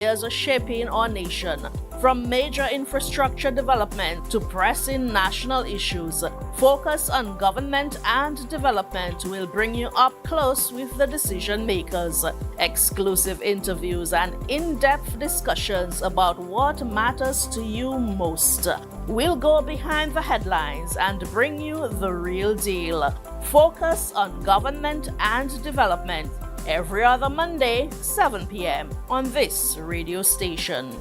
Is shaping our nation. From major infrastructure development to pressing national issues, Focus on Government and Development will bring you up close with the decision makers. Exclusive interviews and in-depth discussions about what matters to you most. We'll go behind the headlines and bring you the real deal. Focus on Government and Development. Every other Monday, 7 p.m. on this radio station.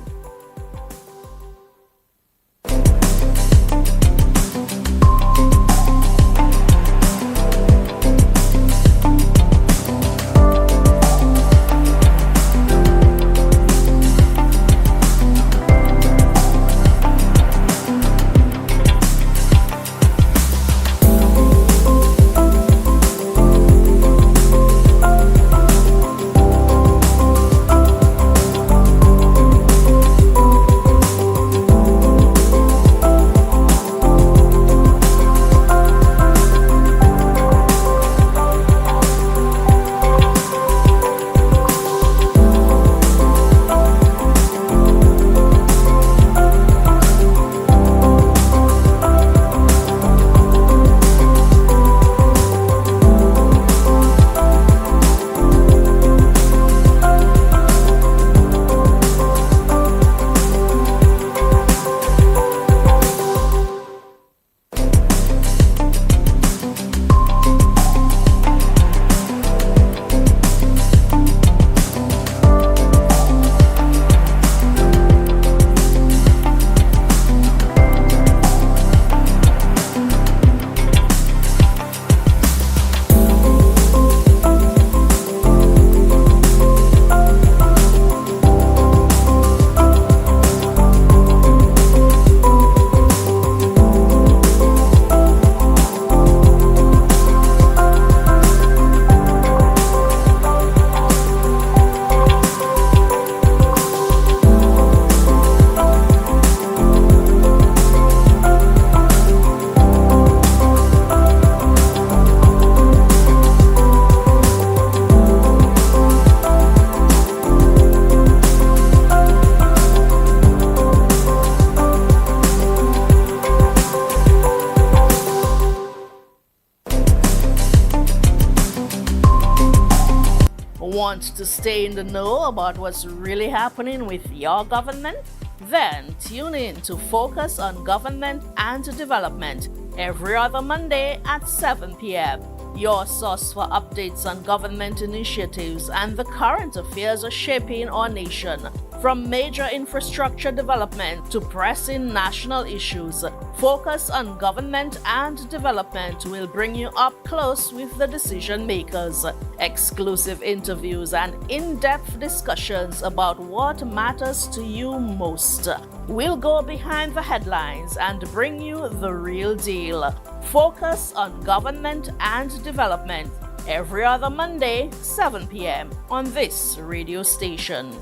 Want to stay in the know about what's really happening with your government? Then tune in to Focus on Government and Development every other Monday at 7 p.m. Your source for updates on government initiatives and the current affairs shaping our nation. From major infrastructure development to pressing national issues, Focus on Government and Development will bring you up close with the decision makers. Exclusive interviews and in-depth discussions about what matters to you most. We'll go behind the headlines and bring you the real deal. Focus on Government and Development every other Monday, 7 p.m. on this radio station.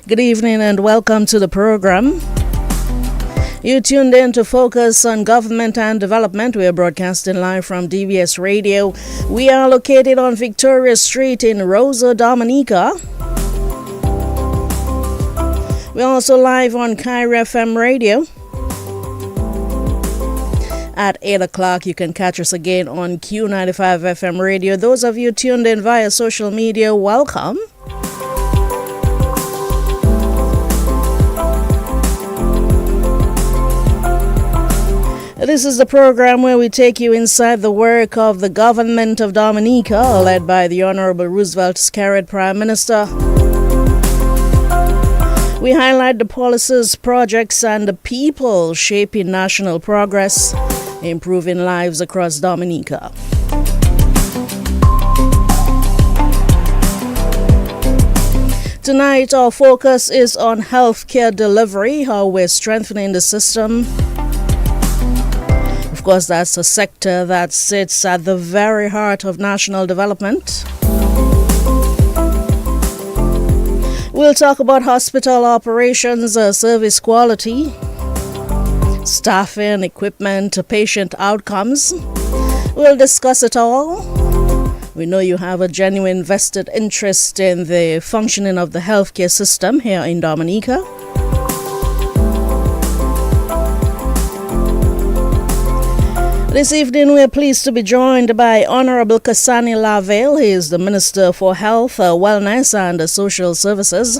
Good evening and welcome to the program. You tuned in to Focus on Government and Development. We are broadcasting live from DBS Radio. We are located on Victoria Street in Rosa Dominica. We're also live on Kyra FM Radio. At 8 o'clock, you can catch us again on Q95 FM Radio. Those of you tuned in via social media, welcome. This is the program where we take you inside the work of the government of Dominica, led by the Honorable Roosevelt Skerrit, Prime Minister. We highlight the policies, projects, and the people shaping national progress, improving lives across Dominica. Tonight, our focus is on healthcare delivery, how we're strengthening the system. Of course, that's a sector that sits at the very heart of national development. We'll talk about hospital operations, service quality, staffing, equipment, patient outcomes. We'll discuss it all. We know you have a genuine vested interest in the functioning of the healthcare system here in Dominica. This evening, we are pleased to be joined by Honorable Kasani Lavelle. He is the Minister for Health, Wellness and Social Services.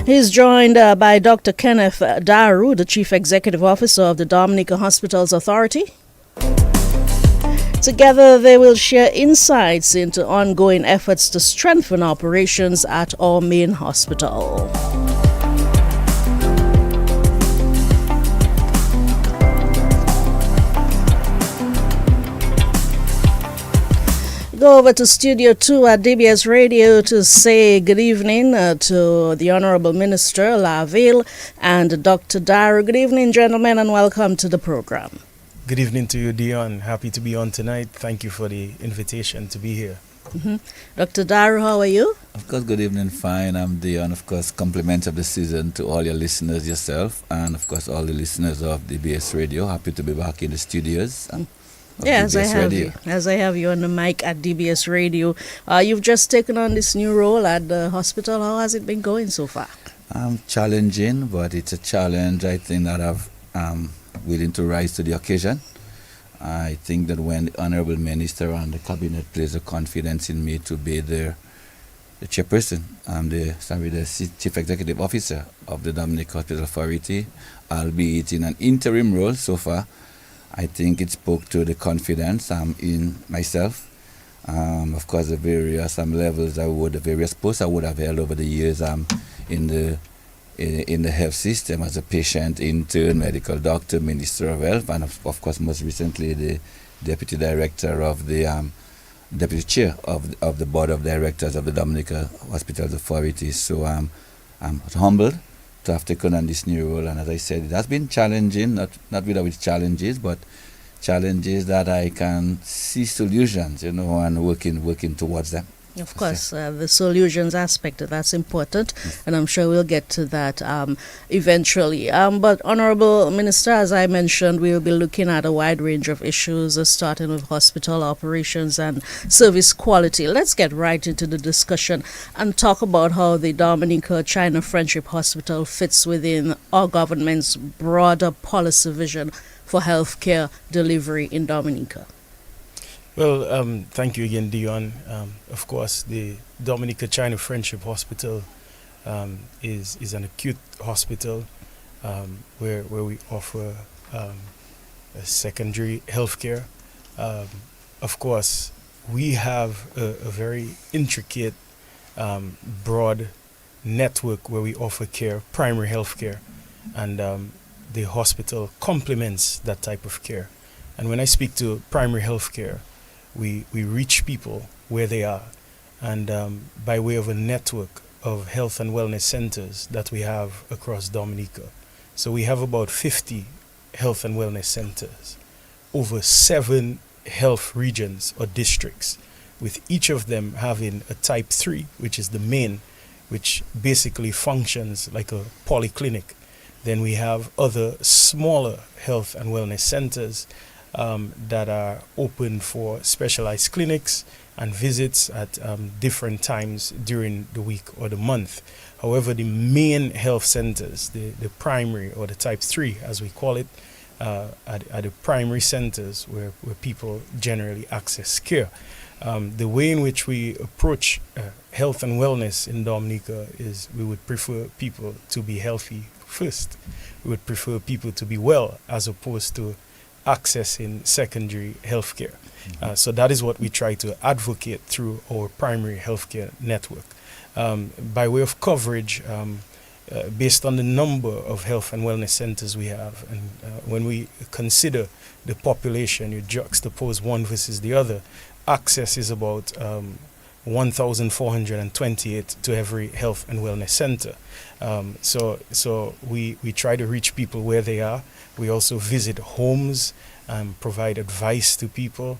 He is joined by Dr. Kenneth Daru, the Chief Executive Officer of the Dominica Hospitals Authority. Together, they will share insights into ongoing efforts to strengthen operations at our main hospital. Go over to Studio 2 at DBS Radio to say good evening to the Honorable Minister Lavelle and Dr. Daru. Good evening, gentlemen, and welcome to the program. Good evening to you, Dion. Happy to be on tonight. Thank you for the invitation to be here. Dr. Daru, how are you? Of course, good evening, fine. I'm Dion. Of course, compliments of the season to all your listeners, yourself, and of course, all the listeners of DBS Radio. Happy to be back in the studios. Yes, as I have you on the mic at DBS Radio. You've just taken on this new role at the hospital. How has it been going so far? Challenging, but it's a challenge I think that I'm willing to rise to the occasion. I think that when the Honorable Minister and the Cabinet place the confidence in me to be the chairperson, the Chief Executive Officer of the Dominica Hospital Authority, albeit in an interim role so far, I think it spoke to the confidence in myself. Of course, the various levels the various posts I would have held over the years in the health system as a patient, intern, medical doctor, Minister of Health, and of course, most recently the Deputy Director of the Deputy Chair of the Board of Directors of the Dominica Hospitals Authority. So I'm humbled to have taken on this new role, and as I said, it has been challenging, not without its challenges, but challenges that I can see solutions, and working towards them. Of course, the solutions aspect, that's important, and I'm sure we'll get to that eventually. But Honorable Minister, as I mentioned, we'll be looking at a wide range of issues, starting with hospital operations and service quality. Let's get right into the discussion and talk about how the Dominica China Friendship Hospital fits within our government's broader policy vision for healthcare delivery in Dominica. Well, thank you again, Dion. Of course, the Dominica China Friendship Hospital is an acute hospital where we offer a secondary healthcare. Of course, we have a very intricate, broad network where we offer care, primary health care, and the hospital complements that type of care. And when I speak to primary health care, we reach people where they are, and by way of a network of health and wellness centers that we have across Dominica. So we have about 50 health and wellness centers, over 7 health regions or districts, with each of them having a type 3, which is the main, which basically functions like a polyclinic. Then we have other smaller health and wellness centers that are open for specialized clinics and visits at different times during the week or the month. However, the main health centers, the primary or the type 3 as we call it, are the primary centers where people generally access care. The way in which we approach health and wellness in Dominica is we would prefer people to be healthy first. We would prefer people to be well as opposed to accessing secondary healthcare. So that is what we try to advocate through our primary healthcare network. By way of coverage, based on the number of health and wellness centers we have, and when we consider the population, you juxtapose one versus the other, access is about 1,428 to every health and wellness center. So we try to reach people where they are. We also visit homes, provide advice to people,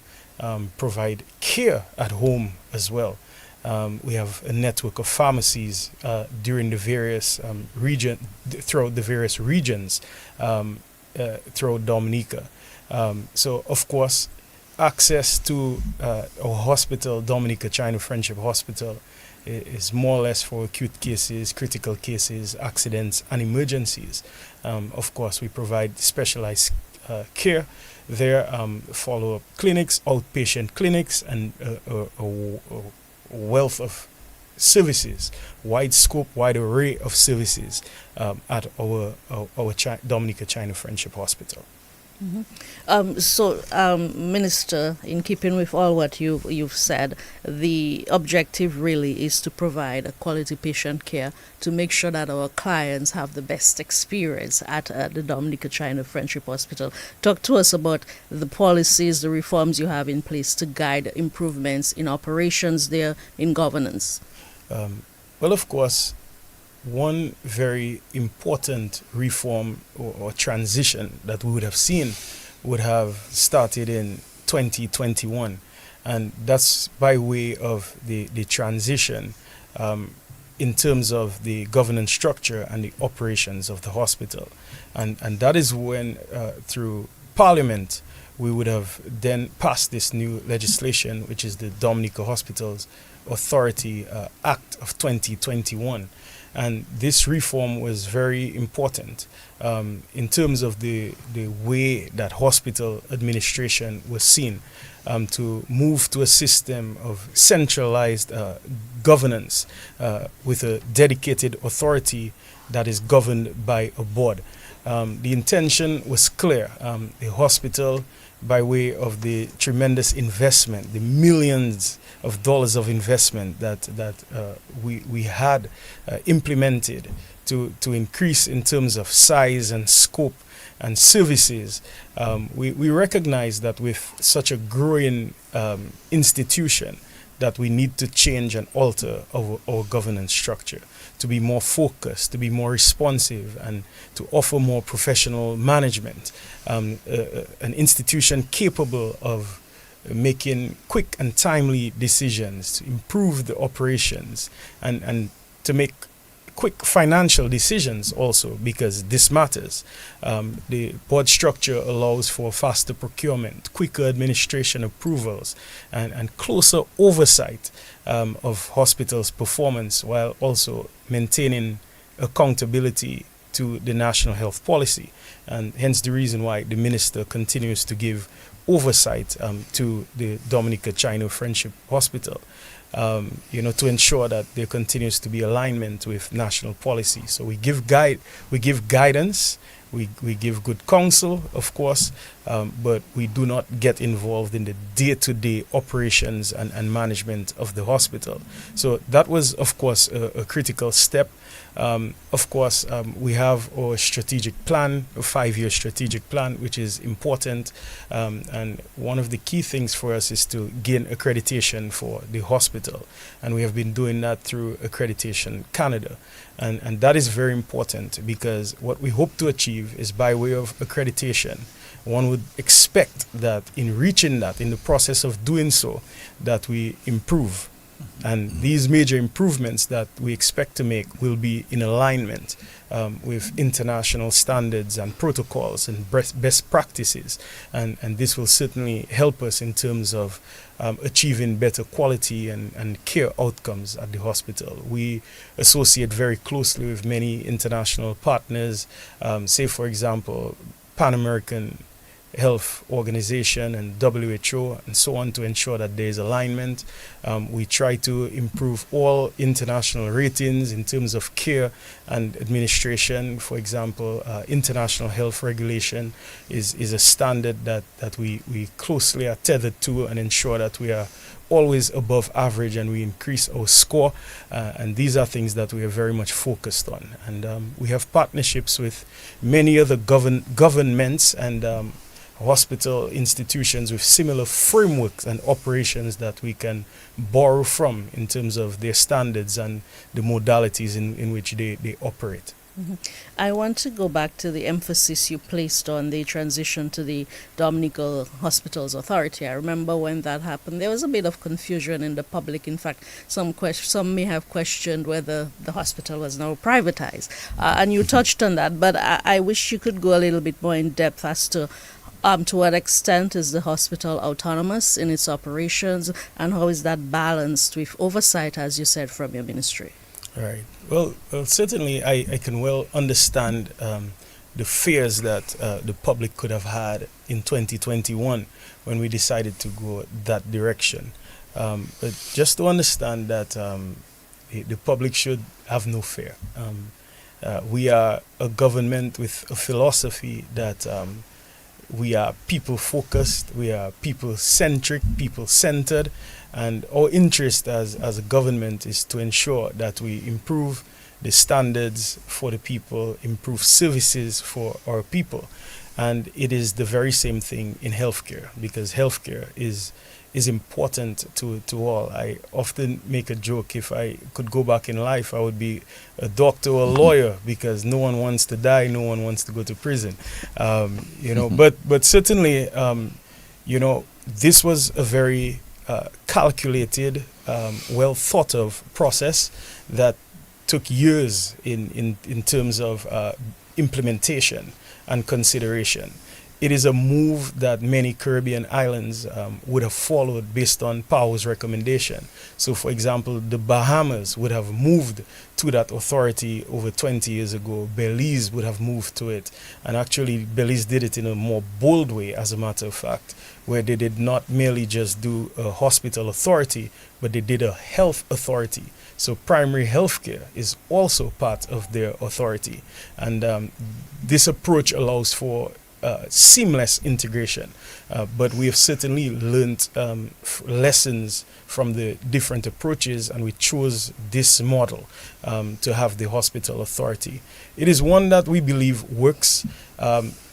provide care at home as well. We have a network of pharmacies during the various throughout the various regions throughout Dominica. So, of course, access to our hospital, Dominica China Friendship Hospital, is more or less for acute cases, critical cases, accidents, and emergencies. Of course, we provide specialized care there, follow-up clinics, outpatient clinics, and a wealth of services, wide scope, wide array of services at our Dominica China Friendship Hospital. Minister, in keeping with all what you've said, the objective really is to provide a quality patient care to make sure that our clients have the best experience at the Dominica China Friendship Hospital. Talk to us about the policies, the reforms you have in place to guide improvements in operations there, in governance. Well, of course, one very important reform or transition that we would have seen would have started in 2021, and that's by way of the transition in terms of the governance structure and the operations of the hospital, and that is when through Parliament we would have then passed this new legislation, which is the Dominica Hospitals Authority Act of 2021. And this reform was very important in terms of the way that hospital administration was seen, to move to a system of centralized governance with a dedicated authority that is governed by a board. The intention was clear. The hospital, by way of the tremendous investment, the millions of dollars of investment that we had implemented to increase in terms of size and scope and services, we recognize that with such a growing institution that we need to change and alter our governance structure to be more focused, to be more responsive, and to offer more professional management. An institution capable of making quick and timely decisions to improve the operations and to make quick financial decisions also, because this matters. The board structure allows for faster procurement, quicker administration approvals, and closer oversight of hospitals' performance, while also maintaining accountability to the national health policy. And hence the reason why the minister continues to give oversight to the Dominica China Friendship Hospital, to ensure that there continues to be alignment with national policy. So we give guidance, we give good counsel, of course, but we do not get involved in the day-to-day operations and management of the hospital. So that was, of course, a critical step. Of course, we have our strategic plan, a 5-year strategic plan, which is important. And one of the key things for us is to gain accreditation for the hospital. And we have been doing that through Accreditation Canada. And that is very important, because what we hope to achieve is by way of accreditation. One would expect that in reaching that, in the process of doing so, that we improve. And these major improvements that we expect to make will be in alignment with international standards and protocols and best practices. And this will certainly help us in terms of achieving better quality and care outcomes at the hospital. We associate very closely with many international partners, say, for example, Pan American Health Organization and WHO and so on, to ensure that there is alignment. We try to improve all international ratings in terms of care and administration. For example, international health regulation is a standard that we closely are tethered to and ensure that we are always above average and we increase our score. And these are things that we are very much focused on. And we have partnerships with many other governments and hospital institutions with similar frameworks and operations that we can borrow from in terms of their standards and the modalities in which they operate. I want to go back to the emphasis you placed on the transition to the Dominical Hospitals Authority. I remember when that happened, there was a bit of confusion in the public. In fact, some may have questioned whether the hospital was now privatized. And you touched on that, but I wish you could go a little bit more in depth as to what extent is the hospital autonomous in its operations, and how is that balanced with oversight, as you said, from your ministry? Right. Well, certainly I can well understand the fears that the public could have had in 2021 when we decided to go that direction. But just to understand that the public should have no fear. We are a government with a philosophy that we are people-focused, we are people-centric, people-centered, and our interest as a government is to ensure that we improve the standards for the people, improve services for our people. And it is the very same thing in healthcare, because healthcare is important to all. I often make a joke, if I could go back in life, I would be a doctor or a lawyer, because no one wants to die, no one wants to go to prison. But certainly, this was a very calculated, well thought of process that took years in terms of implementation and consideration. It is a move that many Caribbean islands would have followed based on PAHO's recommendation. So, for example, the Bahamas would have moved to that authority over 20 years ago. Belize would have moved to it. And actually, Belize did it in a more bold way, as a matter of fact, where they did not merely just do a hospital authority, but they did a health authority. So primary health care is also part of their authority. And this approach allows for seamless integration. But we have certainly learned lessons from the different approaches, and we chose this model to have the hospital authority. It is one that we believe works.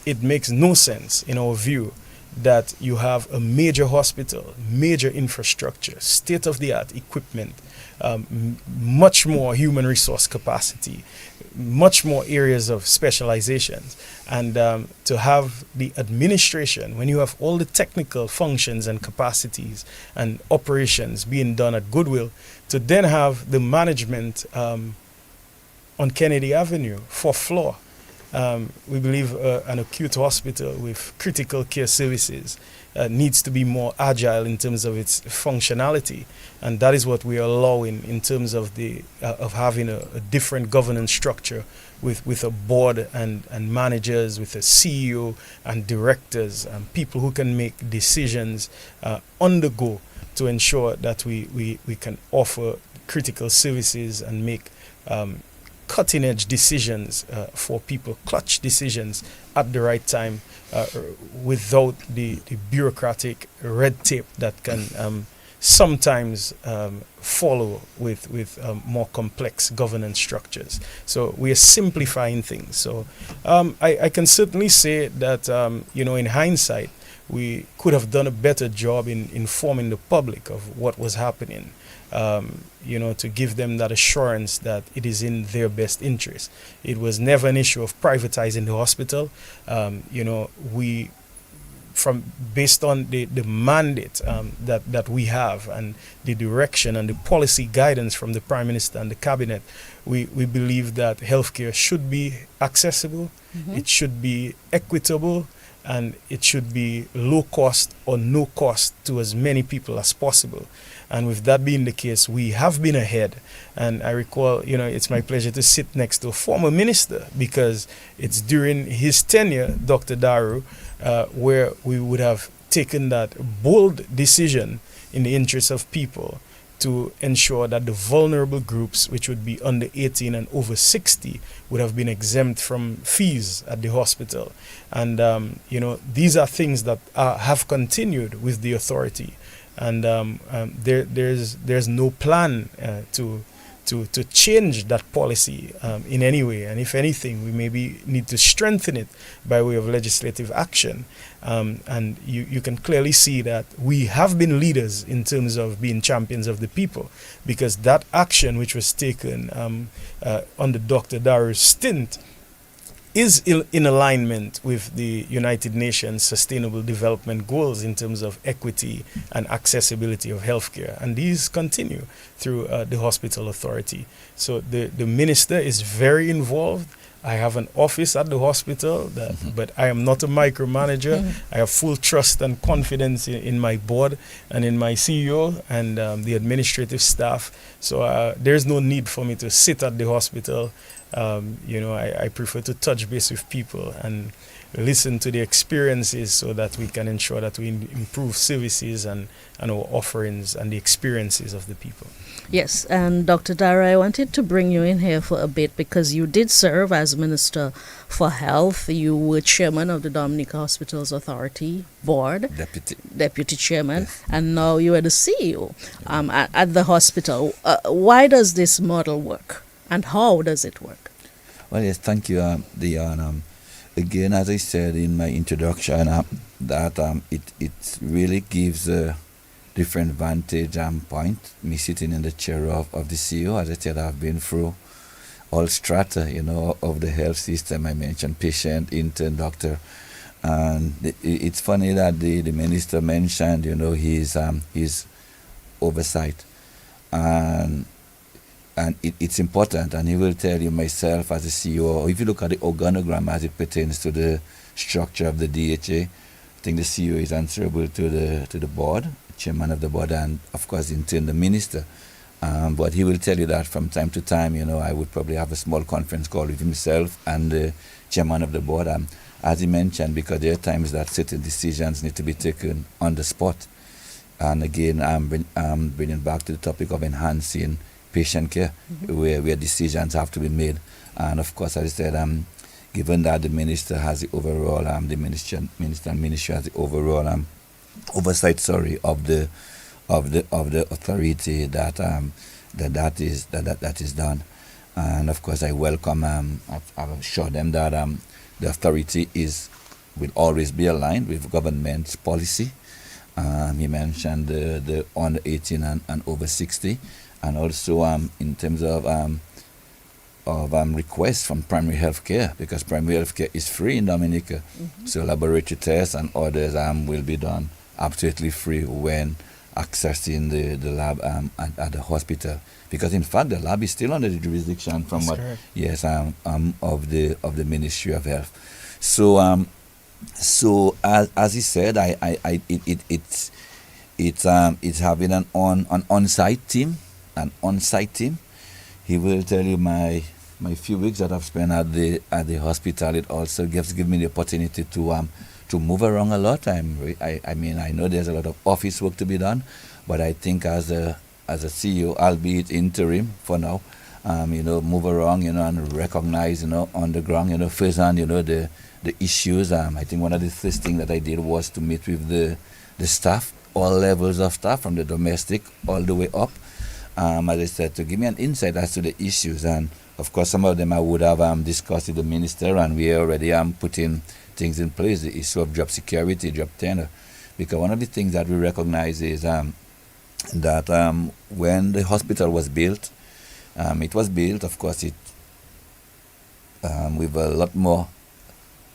It makes no sense, in our view, that you have a major hospital, major infrastructure, state-of-the-art equipment, much more human resource capacity, much more areas of specializations, and to have the administration, when you have all the technical functions and capacities and operations being done at Goodwill, to then have the management on Kennedy Avenue, 4th floor. We believe an acute hospital with critical care services needs to be more agile in terms of its functionality, and that is what we are allowing in terms of of having a different governance structure with a board and managers, with a CEO and directors and people who can make decisions on the go to ensure that we can offer critical services and make cutting-edge decisions for people, clutch decisions at the right time, without the bureaucratic red tape that can sometimes follow with more complex governance structures. So we are simplifying things. So I can certainly say that, in hindsight, we could have done a better job in informing the public of what was happening. To give them that assurance that it is in their best interest. It was never an issue of privatizing the hospital. Based on the mandate that we have, and the direction and the policy guidance from the Prime Minister and the Cabinet, we believe that healthcare should be accessible, it should be equitable, and it should be low cost or no cost to as many people as possible. And with that being the case, we have been ahead. And I recall, it's my pleasure to sit next to a former minister, because it's during his tenure, Dr. Daru, where we would have taken that bold decision in the interest of people to ensure that the vulnerable groups, which would be under 18 and over 60, would have been exempt from fees at the hospital. And, these are things that have continued with the authority. And there's no plan to to change that policy in any way. And if anything, we maybe need to strengthen it by way of legislative action. And you can clearly see that we have been leaders in terms of being champions of the people, because that action which was taken under Dr. Darrow's stint is in alignment with the United Nations Sustainable Development Goals in terms of equity and accessibility of healthcare. And these continue through the hospital authority. So the minister is very involved. I have an office at the hospital, but I am not a micromanager. I have full trust and confidence in my board and in my CEO and the administrative staff. So there's no need for me to sit at the hospital. I prefer to touch base with people and listen to the experiences so that we can ensure that we improve services and our offerings and the experiences of the people. Yes, and Dr. Darrow, I wanted to bring you in here for a bit because you did serve as Minister for Health. You were chairman of the Dominica Hospitals Authority Board. Deputy chairman. Yes. And now you are the CEO at the hospital. Why does this model work? And how does it work? Well, yes, thank you, Dion. Again, as I said in my introduction, that it really gives a different vantage point. Me sitting in the chair of the CEO, as I said, I've been through all strata, of the health system. I mentioned patient, intern, doctor, and it's funny that the minister mentioned, his oversight, and it's important, and he will tell you myself as a CEO, if you look at the organogram as it pertains to the structure of the DHA, I think the CEO is answerable to the board, chairman of the board, and of course in turn the minister. But he will tell you that from time to time, I would probably have a small conference call with himself and the chairman of the board, as he mentioned, because there are times that certain decisions need to be taken on the spot. And again, I'm bringing back to the topic of enhancing patient care, where decisions have to be made. And of course, as I said, given that the minister has the overall, the minister and ministry has the overall oversight, of the authority that is done. And of course, I welcome. I've assured them that the authority will always be aligned with government's policy. He mentioned the under 18 and over 60. And also in terms of requests from primary health care, because primary health care is free in Dominica. So laboratory tests and others will be done absolutely free when accessing the lab at the hospital. Because in fact the lab is still under the jurisdiction of the Ministry of Health. So as he said, it's having an on-site team. An on-site team. He will tell you my few weeks that I've spent at the hospital. It also gives me the opportunity to move around a lot. I know there's a lot of office work to be done, but I think as a CEO, albeit interim for now, move around, and recognize, on the ground, firsthand, the issues. I think one of the first things that I did was to meet with the staff, all levels of staff, from the domestic all the way up. As I said, to give me an insight as to the issues. And of course, some of them I would have discussed with the minister, and we already putting things in place, the issue of job security, job tenure. Because one of the things that we recognize is that when the hospital was built, it was built, of course, with a lot more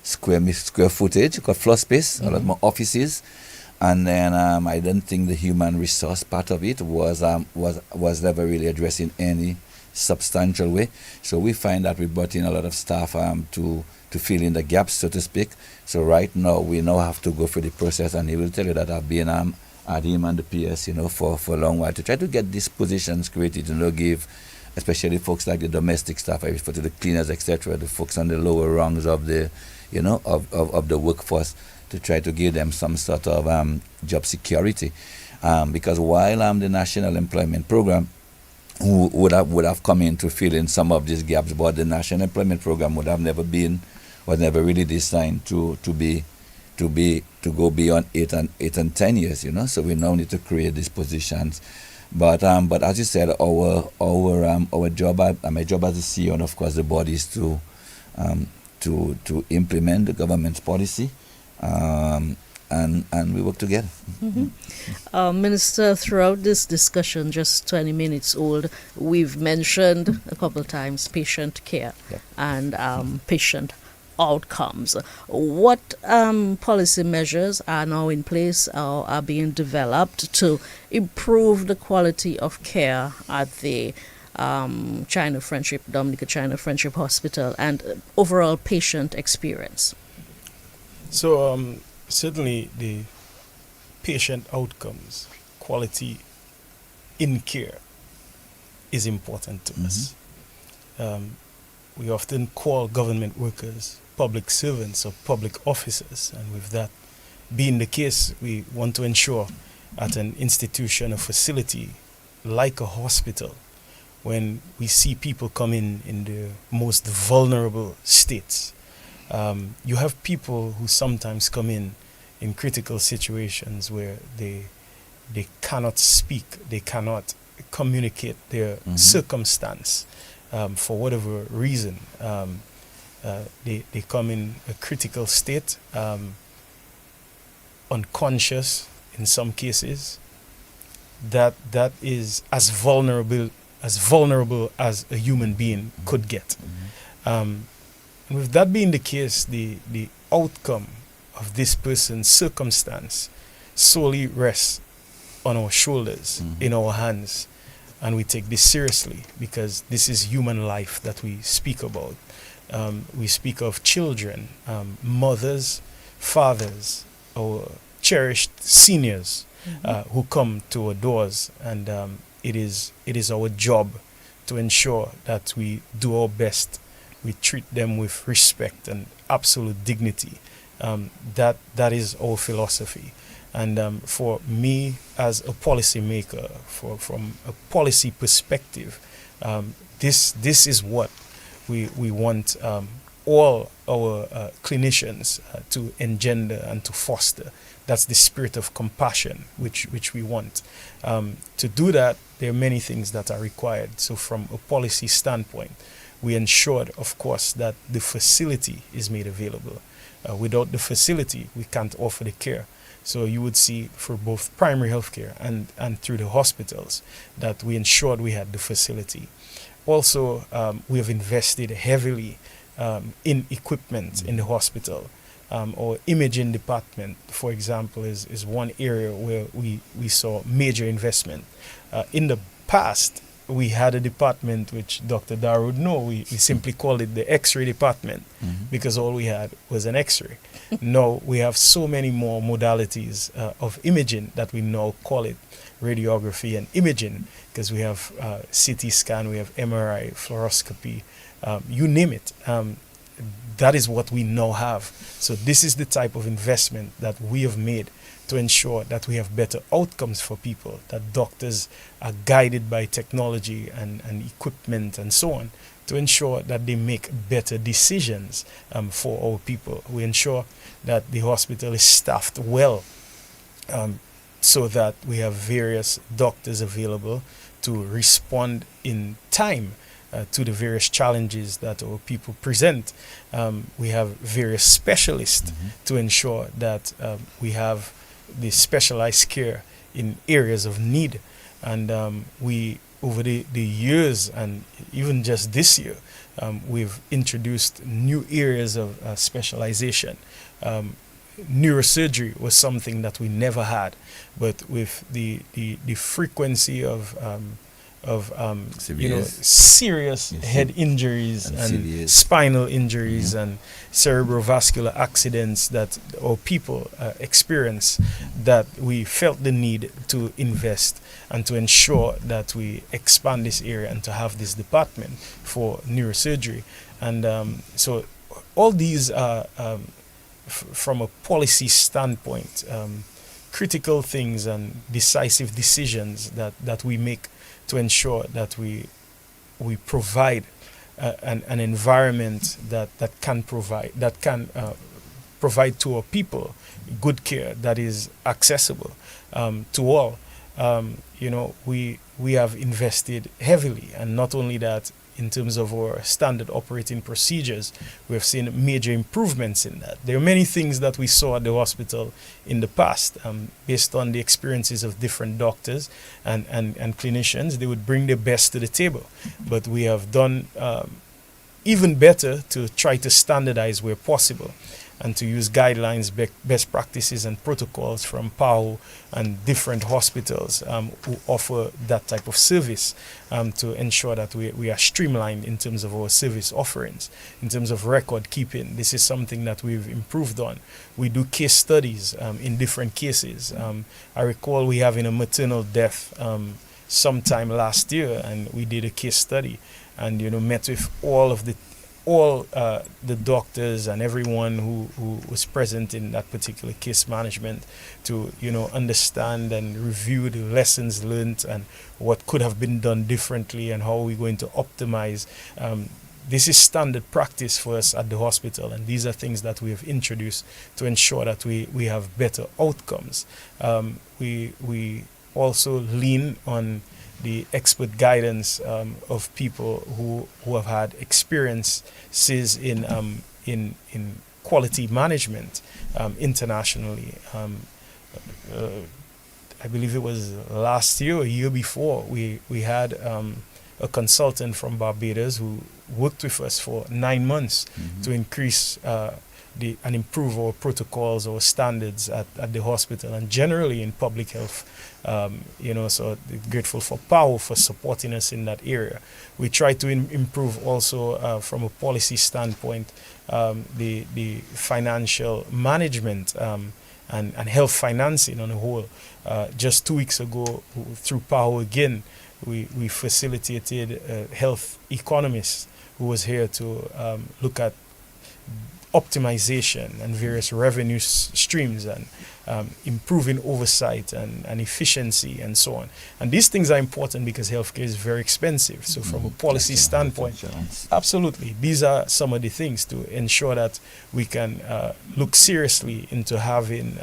square footage, floor space, a lot more offices. And then I don't think the human resource part of it was never really addressed in any substantial way. So we find that we brought in a lot of staff to fill in the gaps, so to speak. So right now we now have to go through the process, and he will tell you that I've been at him and the PS, for a long while to try to get these positions created, give especially folks like the domestic staff, I refer to the cleaners, etc., the folks on the lower rungs of the of the workforce, to try to give them some sort of job security, because while the National Employment Program would have come in to fill in some of these gaps, but the National Employment Program was never really designed to go beyond 8 and 10 years. So we now need to create these positions But as you said, our job, my job as a CEO, and of course the board, is to implement the government's policy, and we work together. Minister, throughout this discussion, just 20 minutes old, we've mentioned a couple of times patient care and patient outcomes. What policy measures are now in place or are being developed to improve the quality of care at the Dominica China Friendship Hospital and overall patient experience? So certainly the patient outcomes, quality in care is important to us. We often call government workers public servants or public officers, and with that being the case, we want to ensure at an institution or facility like a hospital, when we see people come in the most vulnerable states, you have people who sometimes come in critical situations where they cannot speak, they cannot communicate their circumstance for whatever reason. They come in a critical state, unconscious in some cases. That is as vulnerable as a human being could get. And with that being the case, the outcome of this person's circumstance solely rests on our shoulders, in our hands, and we take this seriously because this is human life that we speak about. We speak of children, mothers, fathers, our cherished seniors who come to our doors, and it is our job to ensure that we do our best. We treat them with respect and absolute dignity. That is our philosophy. And for me as a policy maker, from a policy perspective, this is what we want all our clinicians to engender and to foster. That's the spirit of compassion which we want. To do that, there are many things that are required. So from a policy standpoint, we ensured, of course, that the facility is made available. Without the facility, we can't offer the care. So you would see for both primary health care and through the hospitals that we ensured we had the facility. Also, we have invested heavily in equipment in the hospital. Our imaging department, for example, is one area where we saw major investment. In the past, we had a department which Dr. Dar would know. We simply called it the X-ray department because all we had was an X-ray. Now we have so many more modalities of imaging that we now call it radiography and imaging, because we have CT scan, we have MRI, fluoroscopy, you name it. That is what we now have. So this is the type of investment that we have made to ensure that we have better outcomes for people, that doctors are guided by technology and equipment and so on, to ensure that they make better decisions for our people. We ensure that the hospital is staffed well, so that we have various doctors available to respond in time to the various challenges that our people present. We have various specialists to ensure that we have the specialized care in areas of need. And we, over the years, and even just this year, we've introduced new areas of specialization. Neurosurgery was something that we never had, but with the frequency of serious head injuries and spinal injuries and cerebrovascular accidents that our people experience, that we felt the need to invest and to ensure that we expand this area and to have this department for neurosurgery. And so all these are, from a policy standpoint, critical things and decisive decisions that we make to ensure that we provide an environment that can provide to our people good care that is accessible to all. we have invested heavily, and not only that, in terms of our standard operating procedures, we have seen major improvements in that. There are many things that we saw at the hospital in the past, based on the experiences of different doctors and clinicians. They would bring their best to the table, but we have done even better to try to standardize where possible, and to use guidelines, best practices and protocols from PAHO and different hospitals who offer that type of service, to ensure that we are streamlined in terms of our service offerings. In terms of record keeping, this is something that we've improved on. We do case studies in different cases. I recall we having a maternal death sometime last year, and we did a case study, and met with all the doctors and everyone who was present in that particular case management to understand and review the lessons learned and what could have been done differently and how we're going to optimize. This is standard practice for us at the hospital, and these are things that we have introduced to ensure that we have better outcomes. We also lean on the expert guidance of people who have had experiences in quality management internationally. I believe it was last year or a year before, we had a consultant from Barbados who worked with us for 9 months to increase and improve our protocols or standards at the hospital and generally in public health. So grateful for PAHO for supporting us in that area. We try to improve also from a policy standpoint, the financial management and health financing on the whole. Just 2 weeks ago, through PAHO again, we facilitated a health economist who was here to look at optimization and various revenue streams and improving oversight and efficiency and so on. And these things are important because healthcare is very expensive. So from a policy standpoint, absolutely, these are some of the things to ensure that we can look seriously into having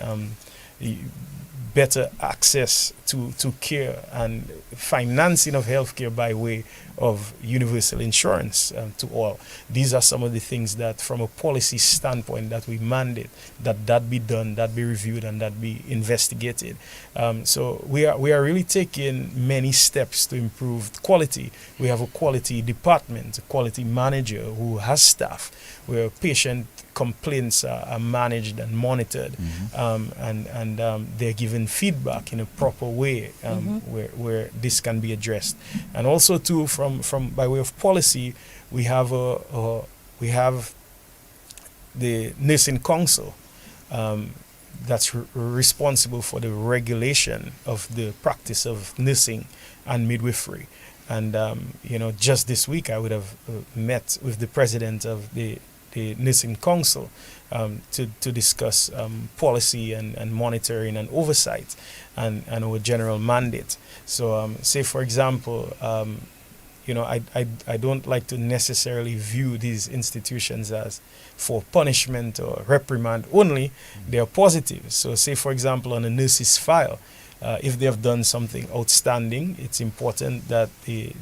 better access to care and financing of healthcare by way of universal insurance to all. These are some of the things that from a policy standpoint that we mandate that be done, that be reviewed, and that be investigated. So we are really taking many steps to improve quality. We have a quality department, a quality manager who has staff where patient complaints are managed and monitored, and they're given feedback in a proper way where this can be addressed. And also too, from by way of policy, we have the Nursing Council that's responsible for the regulation of the practice of nursing and midwifery. And just this week I would have met with the president of the Nursing Council to discuss policy and monitoring and oversight and our general mandate. So say for example, I don't like to necessarily view these institutions as for punishment or reprimand only. They are positive. So say for example on a nurse's file, if they have done something outstanding, it's important that the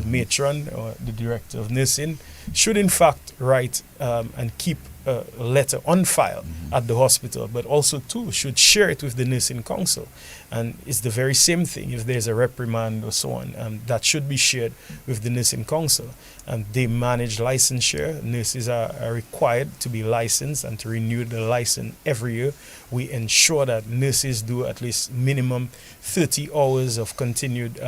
matron or the director of nursing should in fact write and keep a letter on file at the hospital, but also too should share it with the Nursing Council. And it's the very same thing if there's a reprimand or so on, that should be shared with the Nursing Council. And they manage licensure. Nurses are required to be licensed and to renew the license every year. We ensure that nurses do at least minimum 30 hours of continued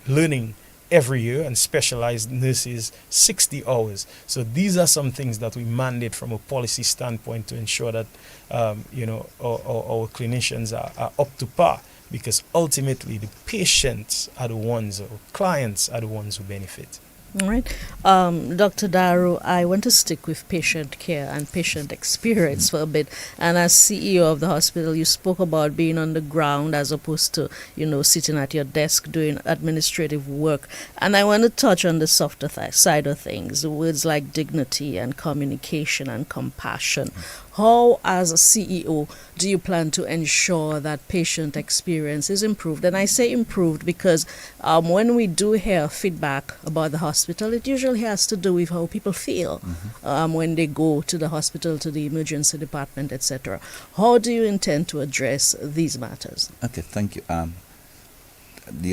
learning every year, and specialized nurses 60 hours. So these are some things that we mandate from a policy standpoint to ensure that our clinicians are up to par, because ultimately the patients are the ones, or clients are the ones who benefit. All right. Dr. Daru, I want to stick with patient care and patient experience for a bit. And as CEO of the hospital, you spoke about being on the ground as opposed to, sitting at your desk doing administrative work. And I want to touch on the softer side of things, words like dignity and communication and compassion. How, as a CEO, do you plan to ensure that patient experience is improved? And I say improved because when we do hear feedback about the hospital, it usually has to do with how people feel when they go to the hospital, to the emergency department, etc. How do you intend to address these matters? Okay, thank you.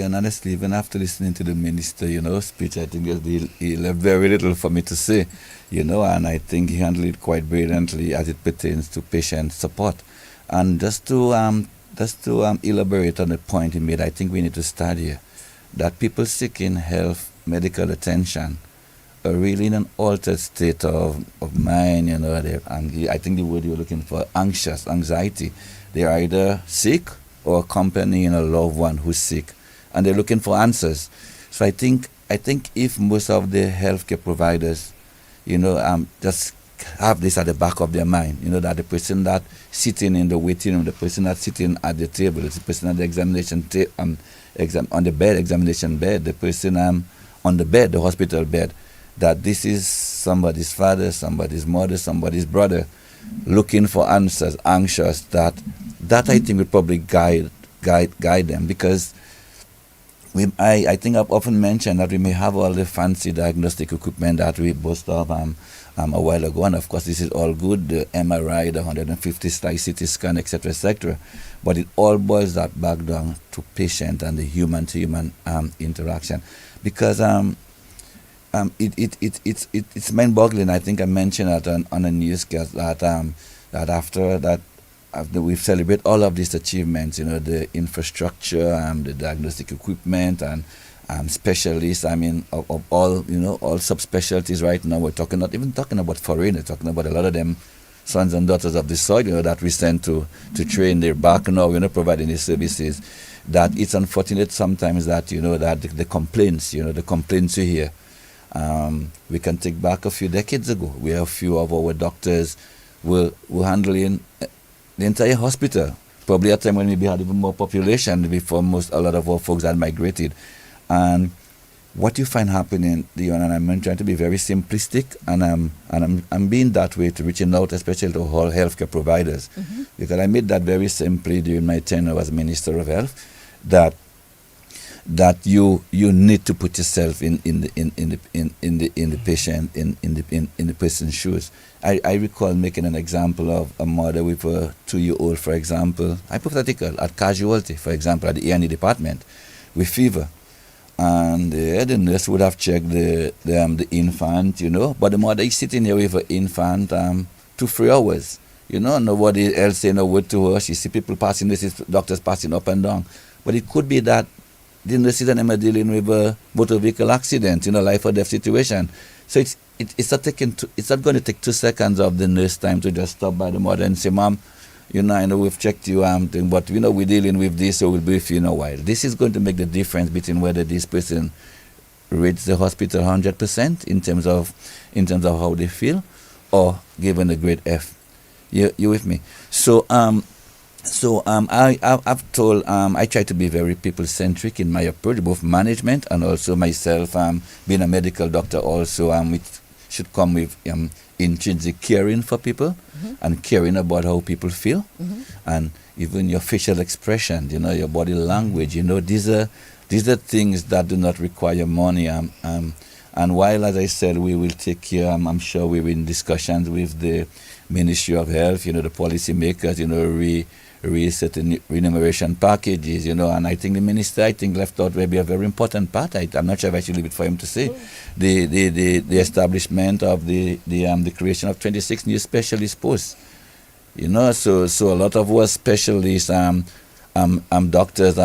Honestly, even after listening to the minister, speech, I think he left very little for me to say, and I think he handled it quite brilliantly as it pertains to patient support. And just to elaborate on the point he made, I think we need to start here, that people seeking health, medical attention, are really in an altered state of mind, and I think the word you're looking for, anxiety. They're either sick or accompanying a loved one who's sick, and they're looking for answers. So I think if most of the healthcare providers, just have this at the back of their mind, that the person that sitting in the waiting room, the person that's sitting at the table, the person at the examination examination bed, the person on the bed, the hospital bed, that this is somebody's father, somebody's mother, somebody's brother, looking for answers, anxious. That I think will probably guide them, because I think I've often mentioned that we may have all the fancy diagnostic equipment that we boast of a while ago, and of course this is all good, the MRI, the 150 slice CT scan, etc., but it all boils that back down to patient and the human-to-human interaction, because it's mind-boggling. I think I mentioned that on a newscast that after we've celebrated all of these achievements, the infrastructure, the diagnostic equipment, and specialists. I mean, of all, all subspecialties right now. We're not even talking about foreigners, talking about a lot of them sons and daughters of the soil, that we send to train. They're back now, providing these services. That it's unfortunate sometimes that, that the complaints you hear. We can take back a few decades ago, where a few of our doctors were handling the entire hospital, probably at a time when maybe had even more population before a lot of our folks had migrated. And what you find happening, Dion, and I'm trying to be very simplistic, and I'm being that way to reaching out, especially to all healthcare providers, because I made that very simply during my tenure as Minister of Health, that you need to put yourself in the patient, in the person's shoes. I recall making an example of a mother with a 2-year-old, for example, hypothetical, at casualty, for example, at the A&E department, with fever. And the nurse would have checked the infant, but the mother is sitting there with her infant 2-3 hours. Nobody else saying a word to her. She see people passing, doctors passing up and down. But it could be that the nurses and them are dealing with a motor vehicle accident, life or death situation. So it's not going to take 2 seconds of the nurse time to just stop by the mother and say, "Mom, I know we've checked you, but we're dealing with this, so we'll be with you in a while." This is going to make the difference between whether this person rates the hospital 100% in terms of how they feel, or given a grade F. You with me? So I've told, I try to be very people-centric in my approach, both management and also myself, being a medical doctor also, which should come with intrinsic caring for people, and caring about how people feel, and even your facial expression, your body language, these are things that do not require money. And while, as I said, we will take care, I'm sure we're in discussions with the Ministry of Health, the policymakers, certain remuneration packages, and I think the minister, left out maybe a very important part. I'm not sure if I should leave it for him to say. The establishment of the creation of 26 new specialist posts. So a lot of our specialists, doctors,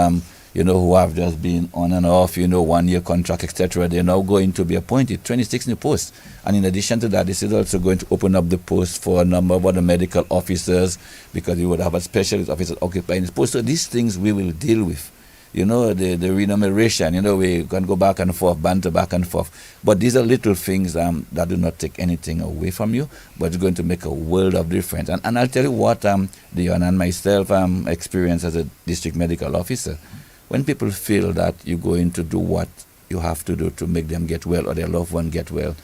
who have just been on and off, 1-year contract, etc., they're now going to be appointed, 26 new posts. And in addition to that, this is also going to open up the posts for a number of other medical officers, because you would have a specialist officer occupying this post. So these things we will deal with. The remuneration, we can go back and forth, banter back and forth. But these are little things that do not take anything away from you, but it's going to make a world of difference. And I'll tell you what Dion and myself experienced as a district medical officer. When people feel that you're going to do what you have to do to make them get well or their loved one get well,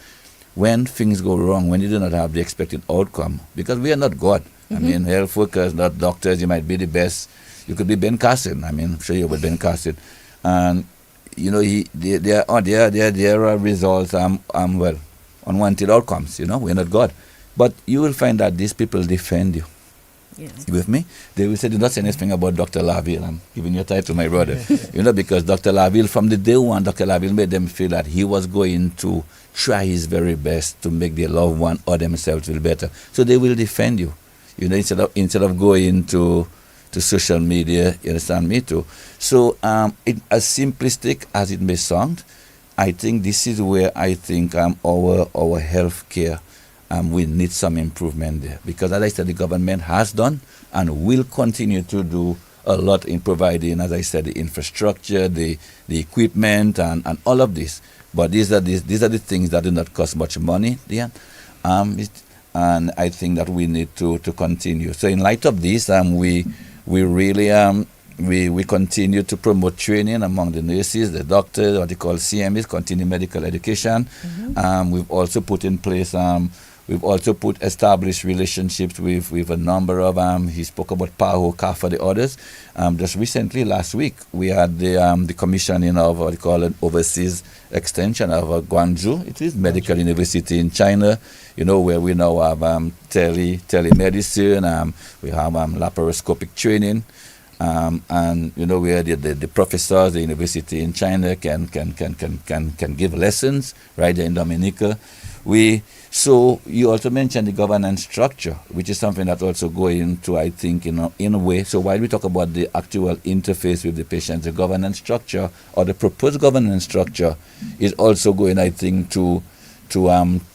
when things go wrong, when you do not have the expected outcome, because we are not God. I mean, health workers, not doctors. You might be the best. You could be Ben Carson. I mean, I'm sure you were Ben Carson, and you know, there are results. Well, unwanted outcomes. You know, we're not God, but you will find that these people defend you. Yeah. You with me? They will say, do not say anything about Dr. Laville. I'm giving you a title, my brother. You know, because Dr. Laville, from the day one, Dr. Laville made them feel that he was going to try his very best to make their loved one or themselves feel better. So they will defend you. You know, instead of going to social media, you understand me too. So as simplistic as it may sound, I think this is where I think our healthcare we need some improvement there, because as I said, the government has done and will continue to do a lot in providing, as I said, the infrastructure, the equipment, and all of this. But these are the things that do not cost much money, Dian. And I think that we need to continue. So in light of this, we really we continue to promote training among the nurses, the doctors, what they call CMEs, continuing medical education. We've also put in place established relationships with a number of he spoke about PAHO, CAFA, the others. Just recently, last week, we had the commissioning of what they call an overseas extension of Guangzhou. It is medical university in China, you know, where we now have telemedicine, we have laparoscopic training, and you know, where the professors, the university in China can give lessons right there in Dominica. So you also mentioned the governance structure, which is something that also going to, I think, in a way. So while we talk about the actual interface with the patient, the governance structure or the proposed governance structure is also going, I think, to improve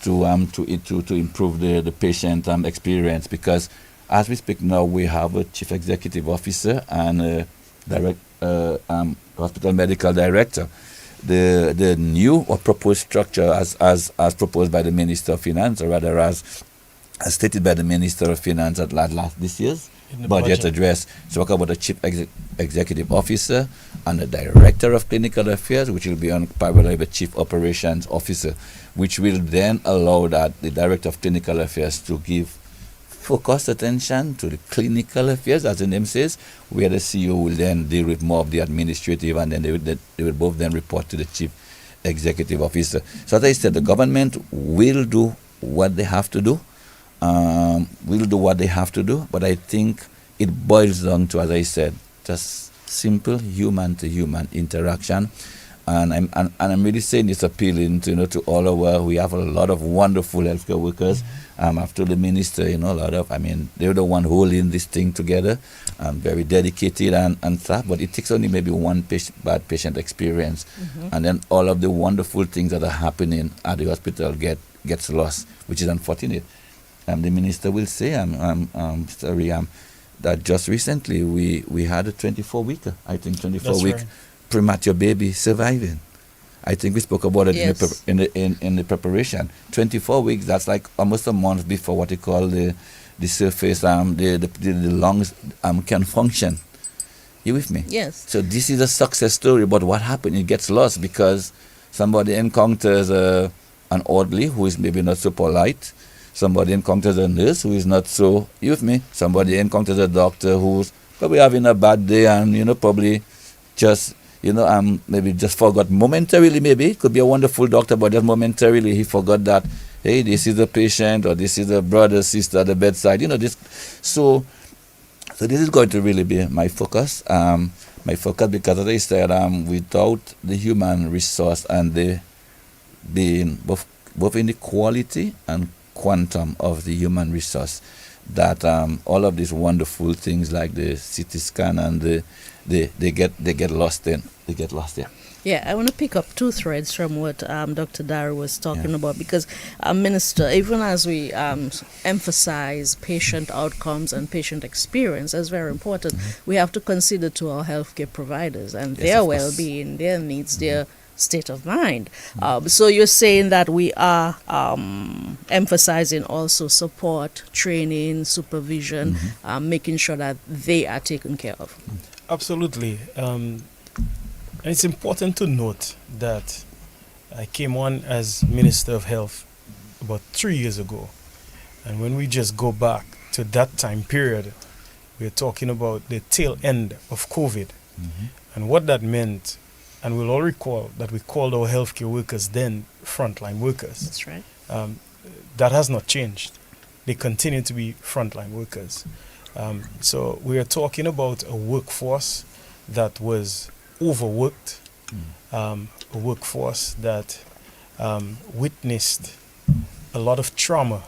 the patient experience, because as we speak now, we have a chief executive officer and a hospital medical director. The new or proposed structure as proposed by the Minister of Finance, or rather as stated by the Minister of Finance at this year's budget address, talk about a chief executive officer and a director of clinical affairs, which will be on parallel with the chief operations officer, which will then allow that the director of clinical affairs to give focused attention to the clinical affairs, as the name says, where the CEO will then deal with more of the administrative, and then they will both then report to the chief executive officer. So as I said, the government will do what they have to do, but I think it boils down to, as I said, just simple human-to-human interaction. And I'm really saying it's appealing to to all our. We have a lot of wonderful healthcare workers. After the minister, they're the one holding this thing together. Very dedicated and stuff. But it takes only maybe one bad patient experience, and then all of the wonderful things that are happening at the hospital gets lost, which is unfortunate. The minister will say, that just recently we had a 24-weeker. I think 24-week. Right. Premature baby surviving. I think we spoke about it in the preparation. 24 weeks, that's like almost a month before what they call the surface, the lungs can function. You with me? Yes. So this is a success story, but what happened? It gets lost because somebody encounters an orderly who is maybe not so polite. Somebody encounters a nurse who is not so, you with me? Somebody encounters a doctor who's probably having a bad day and, probably just maybe just forgot momentarily, maybe. It could be a wonderful doctor, but just momentarily he forgot that, hey, this is a patient or this is a brother, sister at the bedside. So this is going to really be my focus. Because as I said, without the human resource and the being both in the quality and quantum of the human resource, that all of these wonderful things like the CT scan and they get lost in. They get lost there. Yeah, I want to pick up two threads from what Dr. Dara was talking about, because Minister, even as we emphasize patient outcomes and patient experience as very important, we have to consider to our healthcare providers and their well-being, their needs, their state of mind. So you're saying that we are emphasizing also support, training, supervision, making sure that they are taken care of. Absolutely. And it's important to note that I came on as Minister of Health about 3 years ago. And when we just go back to that time period, we're talking about the tail end of COVID. And what that meant, and we'll all recall that we called our healthcare workers then frontline workers. That's right. That has not changed. They continue to be frontline workers. So we are talking about a workforce that was overworked, a workforce that witnessed a lot of trauma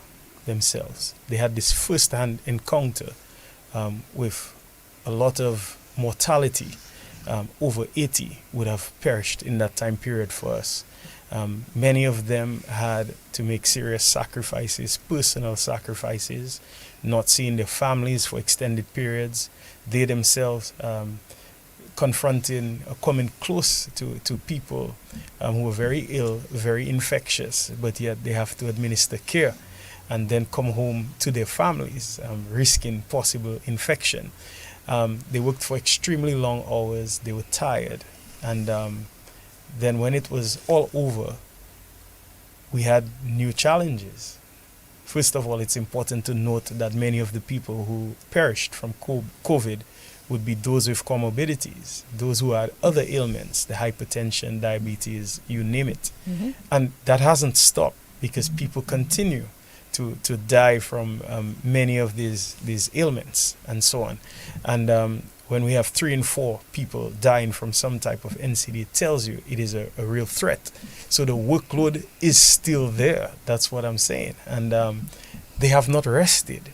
themselves. They had this first-hand encounter with a lot of mortality. Over 80 would have perished in that time period for us. Many of them had to make serious sacrifices, personal sacrifices, not seeing their families for extended periods. They themselves confronting or coming close to people who are very ill, very infectious, but yet they have to administer care and then come home to their families, risking possible infection. They worked for extremely long hours. They were tired. And then when it was all over, we had new challenges. First of all, it's important to note that many of the people who perished from COVID would be those with comorbidities, those who had other ailments, the hypertension, diabetes, you name it. And that hasn't stopped because people continue to die from many of these ailments and so on. And when we have 3 and 4 people dying from some type of NCD, it tells you it is a real threat. So the workload is still there. That's what I'm saying. And they have not rested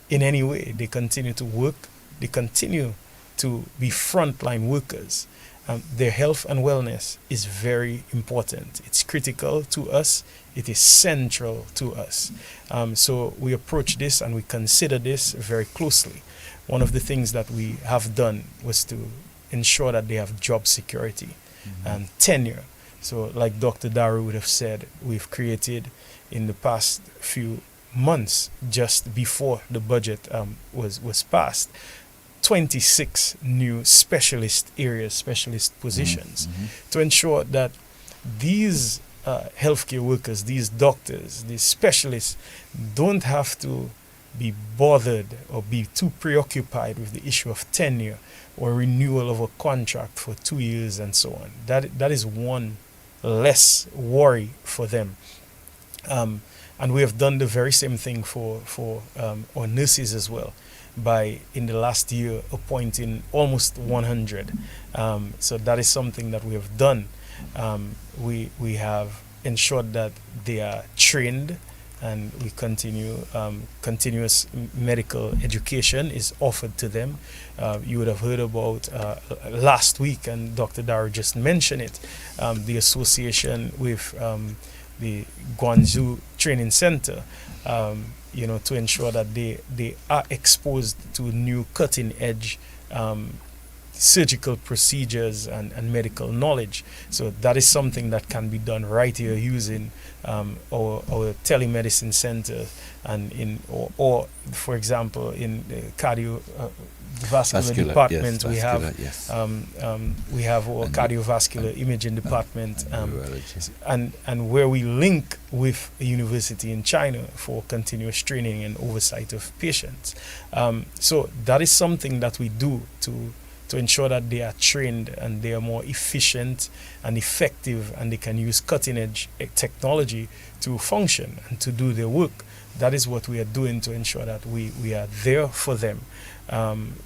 in any way. They continue to work. They continue to be frontline workers. Their health and wellness is very important. It's critical to us. It is central to us. So we approach this and we consider this very closely. One of the things that we have done was to ensure that they have job security and tenure. So like Dr. Daru would have said, we've created in the past few months, just before the budget was passed, 26 new specialist areas, specialist positions to ensure that these healthcare workers, these doctors, these specialists don't have to be bothered or be too preoccupied with the issue of tenure or renewal of a contract for 2 years and so on. That is one less worry for them. And we have done the very same thing for our nurses as well, by in the last year appointing almost 100. So that is something that we have done. We have ensured that they are trained, and we continue continuous medical education is offered to them. You would have heard about last week, and Dr. Daru just mentioned it, the association with the Guangzhou Training Center, to ensure that they are exposed to new cutting edge surgical procedures and medical knowledge. So that is something that can be done right here using our telemedicine center, and or for example in the cardiovascular department, yes, we have our cardiovascular imaging department, and where we link with a university in China for continuous training and oversight of patients. So that is something that we do to ensure that they are trained and they are more efficient and effective, and they can use cutting edge technology to function and to do their work. That is what we are doing to ensure that we are there for them.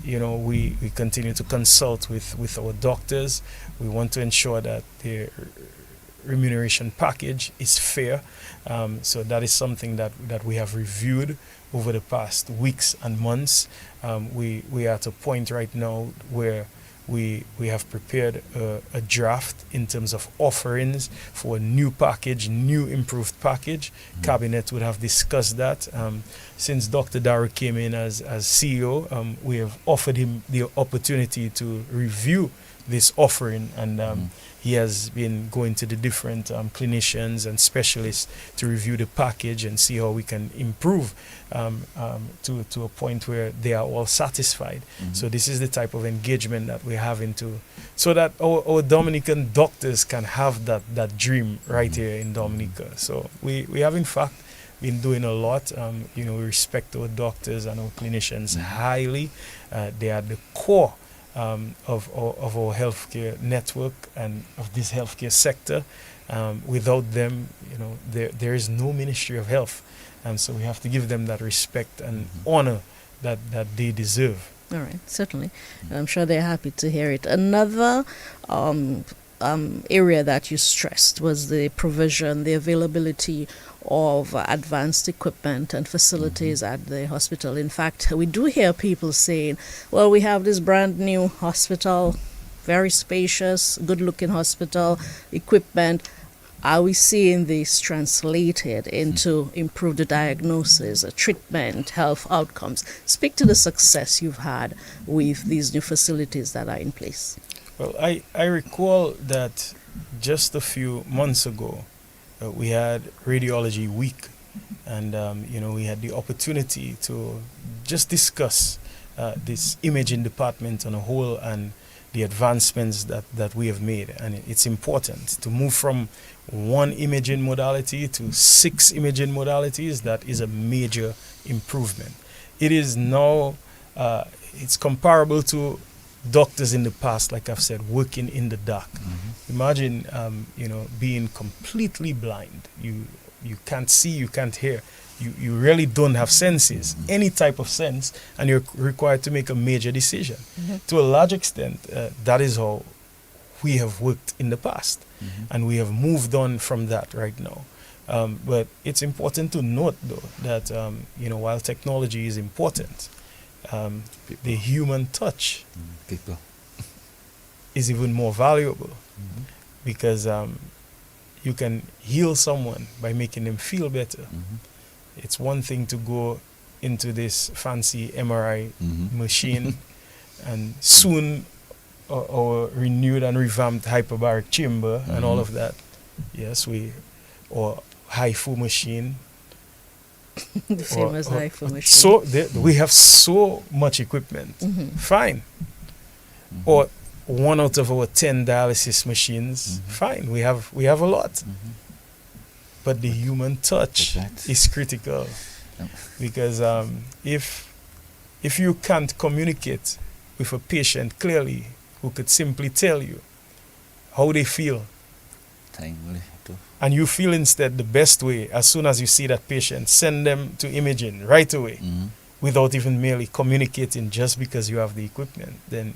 We continue to consult with our doctors. We want to ensure that their remuneration package is fair. So that is something that we have reviewed over the past weeks and months. We are at a point right now where we have prepared a draft in terms of offerings for a new package, new improved package. Cabinet would have discussed that. Since Dr. Daru came in as CEO, we have offered him the opportunity to review this offering, and he has been going to the different clinicians and specialists to review the package and see how we can improve to a point where they are all satisfied. So this is the type of engagement that we're having so that our Dominican doctors can have that dream right here in Dominica. So we have in fact been doing a lot. We respect our doctors and our clinicians highly. They are the core of our healthcare network and of this healthcare sector. Without them, there is no Ministry of Health. So we have to give them that respect and honor that they deserve. All right, certainly. I'm sure they're happy to hear it. Another area that you stressed was the provision, the availability of advanced equipment and facilities at the hospital. In fact, we do hear people saying, well, we have this brand new hospital, very spacious, good-looking hospital, equipment. Are we seeing this translated into improved diagnosis, treatment, health outcomes? Speak to the success you've had with these new facilities that are in place. Well, I recall that just a few months ago, we had Radiology Week, and we had the opportunity to just discuss this imaging department on a whole and the advancements that we have made. And it's important to move from one imaging modality to 6 imaging modalities. That is a major improvement. It is now, it's comparable to doctors in the past, like I've said, working in the dark. Imagine, being completely blind. You can't see, you can't hear. You really don't have senses, any type of sense, and you're required to make a major decision. To a large extent, that is how we have worked in the past, and we have moved on from that right now. But it's important to note, though, that while technology is important, the human touch is even more valuable, because you can heal someone by making them feel better. It's one thing to go into this fancy MRI machine and soon our renewed and revamped hyperbaric chamber and all of that. Yes, or HIFU machine. The famous HIFU machine. So we have so much equipment. Fine. Or 1 out of our 10 dialysis machines. Fine. We have a lot. But the human touch is critical, because if you can't communicate with a patient clearly, who could simply tell you how they feel, and you feel instead the best way, as soon as you see that patient, send them to imaging right away, without even merely communicating, just because you have the equipment, then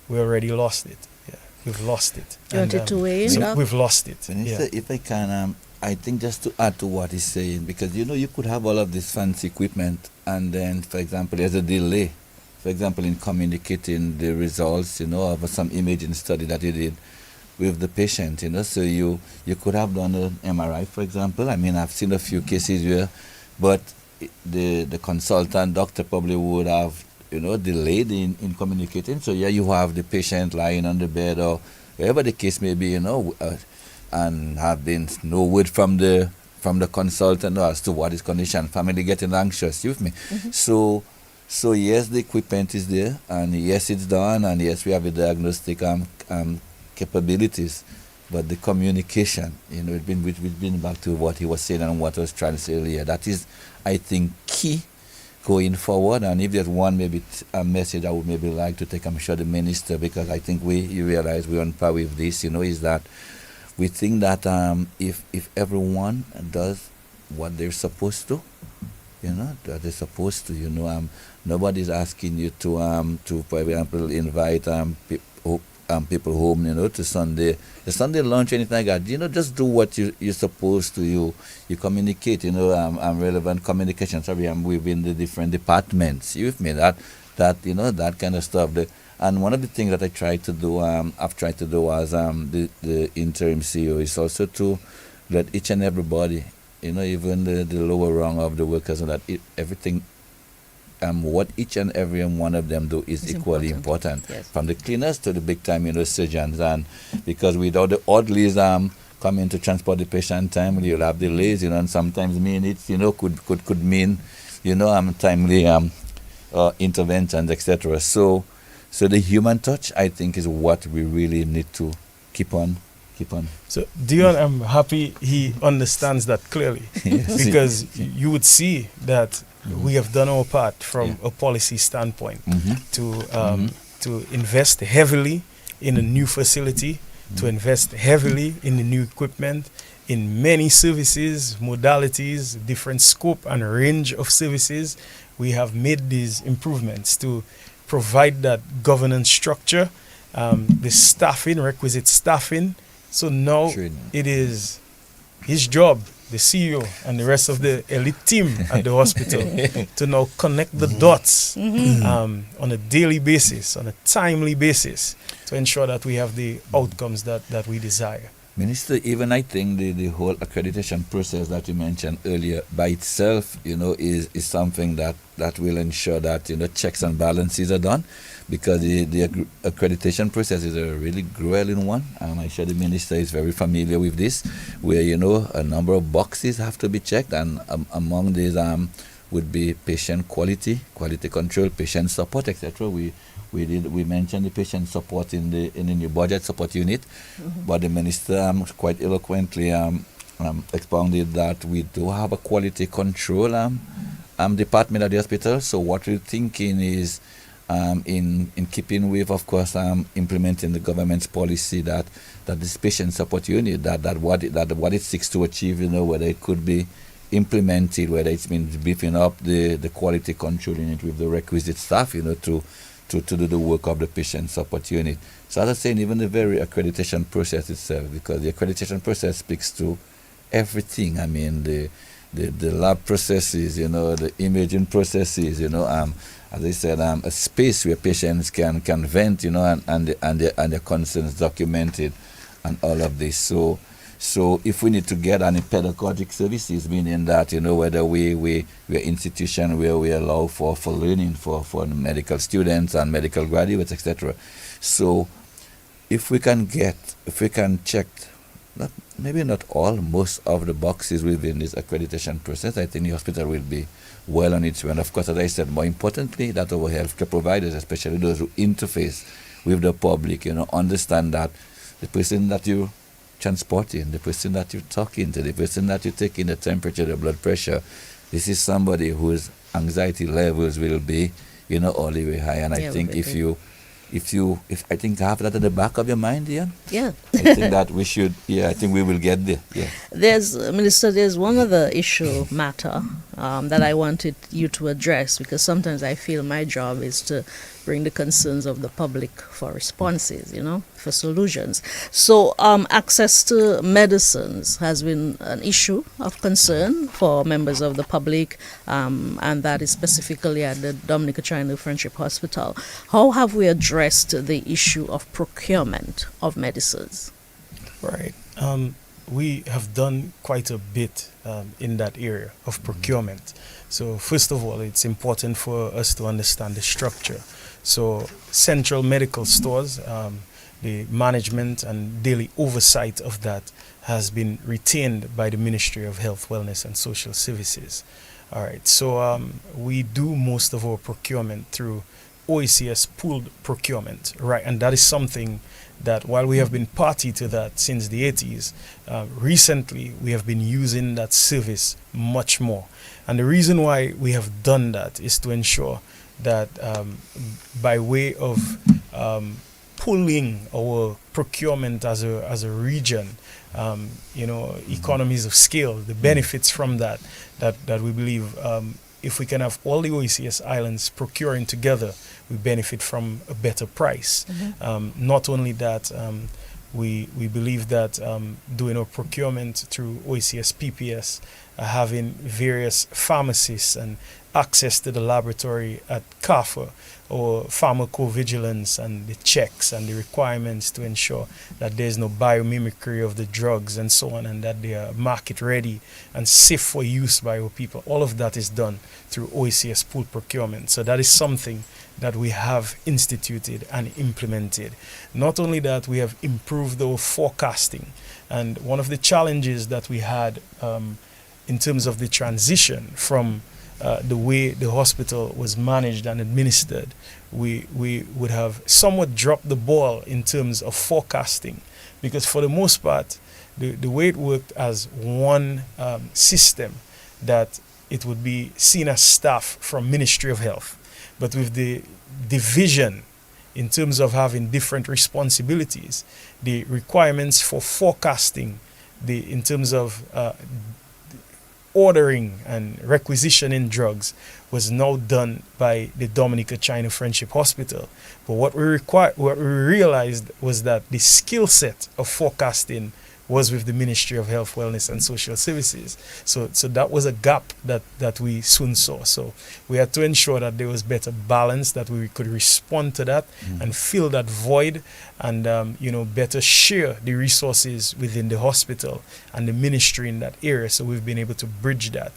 we already lost it. Yeah, we've lost it. You wanted to weigh in? So we've lost it. Minister, if I can, I think just to add to what he's saying, because you could have all of this fancy equipment, and then, for example, there's a delay, for example, in communicating the results, of some imaging study that you did with the patient, so you could have done an MRI, for example. I mean, I've seen a few cases where, but the consultant doctor probably would have, delayed in communicating. So you have the patient lying on the bed or wherever the case may be, and have been no word from the consultant as to what his condition, family getting anxious, you with me. So yes, the equipment is there, and yes, it's done, and yes, we have the diagnostic capabilities, but the communication, we've been back to what he was saying and what I was trying to say earlier. That is, I think, key going forward. And if there's one maybe a message I would maybe like to take, I'm sure the minister, because I think you realize we're on par with this, is that we think that if everyone does what they're supposed to, that they're supposed to, nobody's asking you to for example, invite people home, to the Sunday lunch, anything like that. Just do what you're supposed to. You communicate, relevant communication. Sorry, I'm within the different departments. You with me? That kind of stuff. And one of the things that I've tried to do as the interim CEO is also to let each and everybody, even the lower rung of the workers, that everything, what each and every one of them do is equally important. Yes. From the cleaners to the big time, surgeons, and because without the orderlies coming to transport the patient timely, you'll have delays, and sometimes minutes, could mean, timely interventions, etc. So the human touch, I think, is what we really need to keep on keep on. So Dion, I'm happy he understands that clearly, Yes. because you would see that we have done our part from a policy standpoint to invest heavily in a new facility, to invest heavily in the new equipment, in many services, modalities, different scope and range of services. We have made these improvements to provide that governance structure, the staffing, requisite staffing. So now Training. it is his job, the CEO and the rest of the elite team at the hospital, to now connect the dots on a daily basis, on a timely basis, to ensure that we have the outcomes that we desire. Minister, even I think the whole accreditation process that you mentioned earlier by itself, is something that will ensure that, checks and balances are done, because the accreditation process is a really grueling one. I'm sure the minister is very familiar with this, where, a number of boxes have to be checked, and among these would be patient quality control, patient support, etc. We mentioned the patient support in the new budget support unit, but the minister quite eloquently expounded that we do have a quality control department at the hospital. So what we're thinking is, in keeping with, of course, implementing the government's policy that this patient support unit, that what it seeks to achieve, whether it could be implemented, whether it's been beefing up the quality control unit with the requisite staff, to do the work of the patient support unit. So as I was saying, even the very accreditation process itself, because the accreditation process speaks to everything. I mean, the lab processes, the imaging processes, as I said, a space where patients can vent, and their concerns documented, and all of this. So if we need to get any pedagogic services, meaning that, whether we're an institution where we allow for learning for medical students and medical graduates, etc. So if we can check, maybe not all, most of the boxes within this accreditation process, I think the hospital will be well on its way. And of course, as I said, more importantly, that our healthcare providers, especially those who interface with the public, understand that the person that you transporting, the person that you're talking to, the person that you're taking the temperature, the blood pressure, this is somebody whose anxiety levels will be, all the way high. And I think if I think to have that at the back of your mind, Ian, Yeah. I think that we should, I think we will get there. Yeah. There's one other matter that I wanted you to address, because sometimes I feel my job is to bring the concerns of the public for responses, for solutions. So access to medicines has been an issue of concern for members of the public, and that is specifically at the Dominica China Friendship Hospital. How have we addressed the issue of procurement of medicines? Right. We have done quite a bit in that area of procurement. So first of all, it's important for us to understand the structure. So central medical stores, the management and daily oversight of that has been retained by the Ministry of Health, Wellness and Social Services. All right. So we do most of our procurement through OECS pooled procurement, right? And that is something that, while we have been party to that since the 80s, recently we have been using that service much more. And the reason why we have done that is to ensure that by way of pooling our procurement as a region, economies of scale, the benefits from that we believe, if we can have all the OECS islands procuring together, we benefit from a better price. Not only that, we believe that doing our procurement through OECS PPS, having various pharmacists and access to the laboratory at CAFA, or pharmacovigilance and the checks and the requirements to ensure that there's no biomimicry of the drugs and so on, and that they are market ready and safe for use by our people. All of that is done through OECS pool procurement. So that is something that we have instituted and implemented. Not only that, we have improved our forecasting. And one of the challenges that we had in terms of the transition from the way the hospital was managed and administered, we would have somewhat dropped the ball in terms of forecasting, because for the most part, the way it worked as one system, that it would be seen as staff from Ministry of Health, but with the division in terms of having different responsibilities, the requirements for forecasting, in terms of ordering and requisitioning drugs was now done by the Dominica China Friendship Hospital. But what we realized was that the skill set of forecasting was with the Ministry of Health, Wellness and Social Services. So that was a gap that we soon saw. So we had to ensure that there was better balance, that we could respond to that and fill that void, and better share the resources within the hospital and the ministry in that area. So we've been able to bridge that.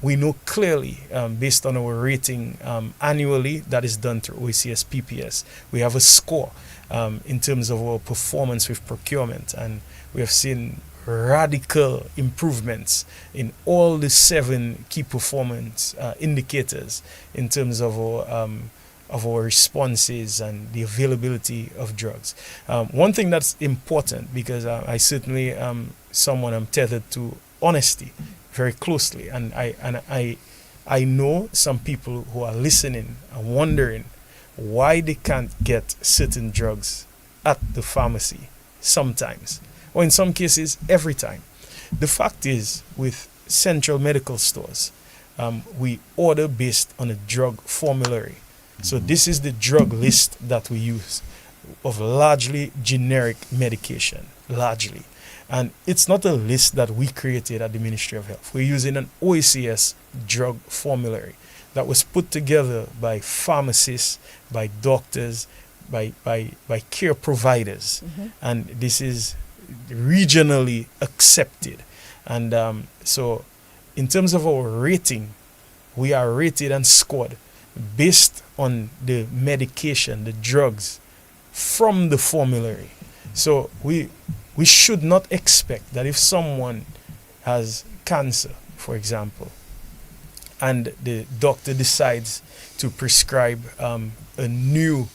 We know clearly, based on our rating annually that is done through OECS PPS, we have a score in terms of our performance with procurement, and we have seen radical improvements in all the 7 key performance indicators in terms of our responses and the availability of drugs. One thing that's important, because I certainly am someone I'm tethered to honesty very closely, and I know some people who are listening and wondering why they can't get certain drugs at the pharmacy sometimes, or in some cases every time. The fact is, with central medical stores, we order based on a drug formulary. So this is the drug list that we use of largely generic medication, largely. And it's not a list that we created at the Ministry of Health. We're using an OECS drug formulary that was put together by pharmacists, by doctors, by care providers. And this is regionally accepted. And so in terms of our rating, we are rated and scored based on the medication, the drugs from the formulary. So we should not expect that if someone has cancer, for example, and the doctor decides to prescribe a new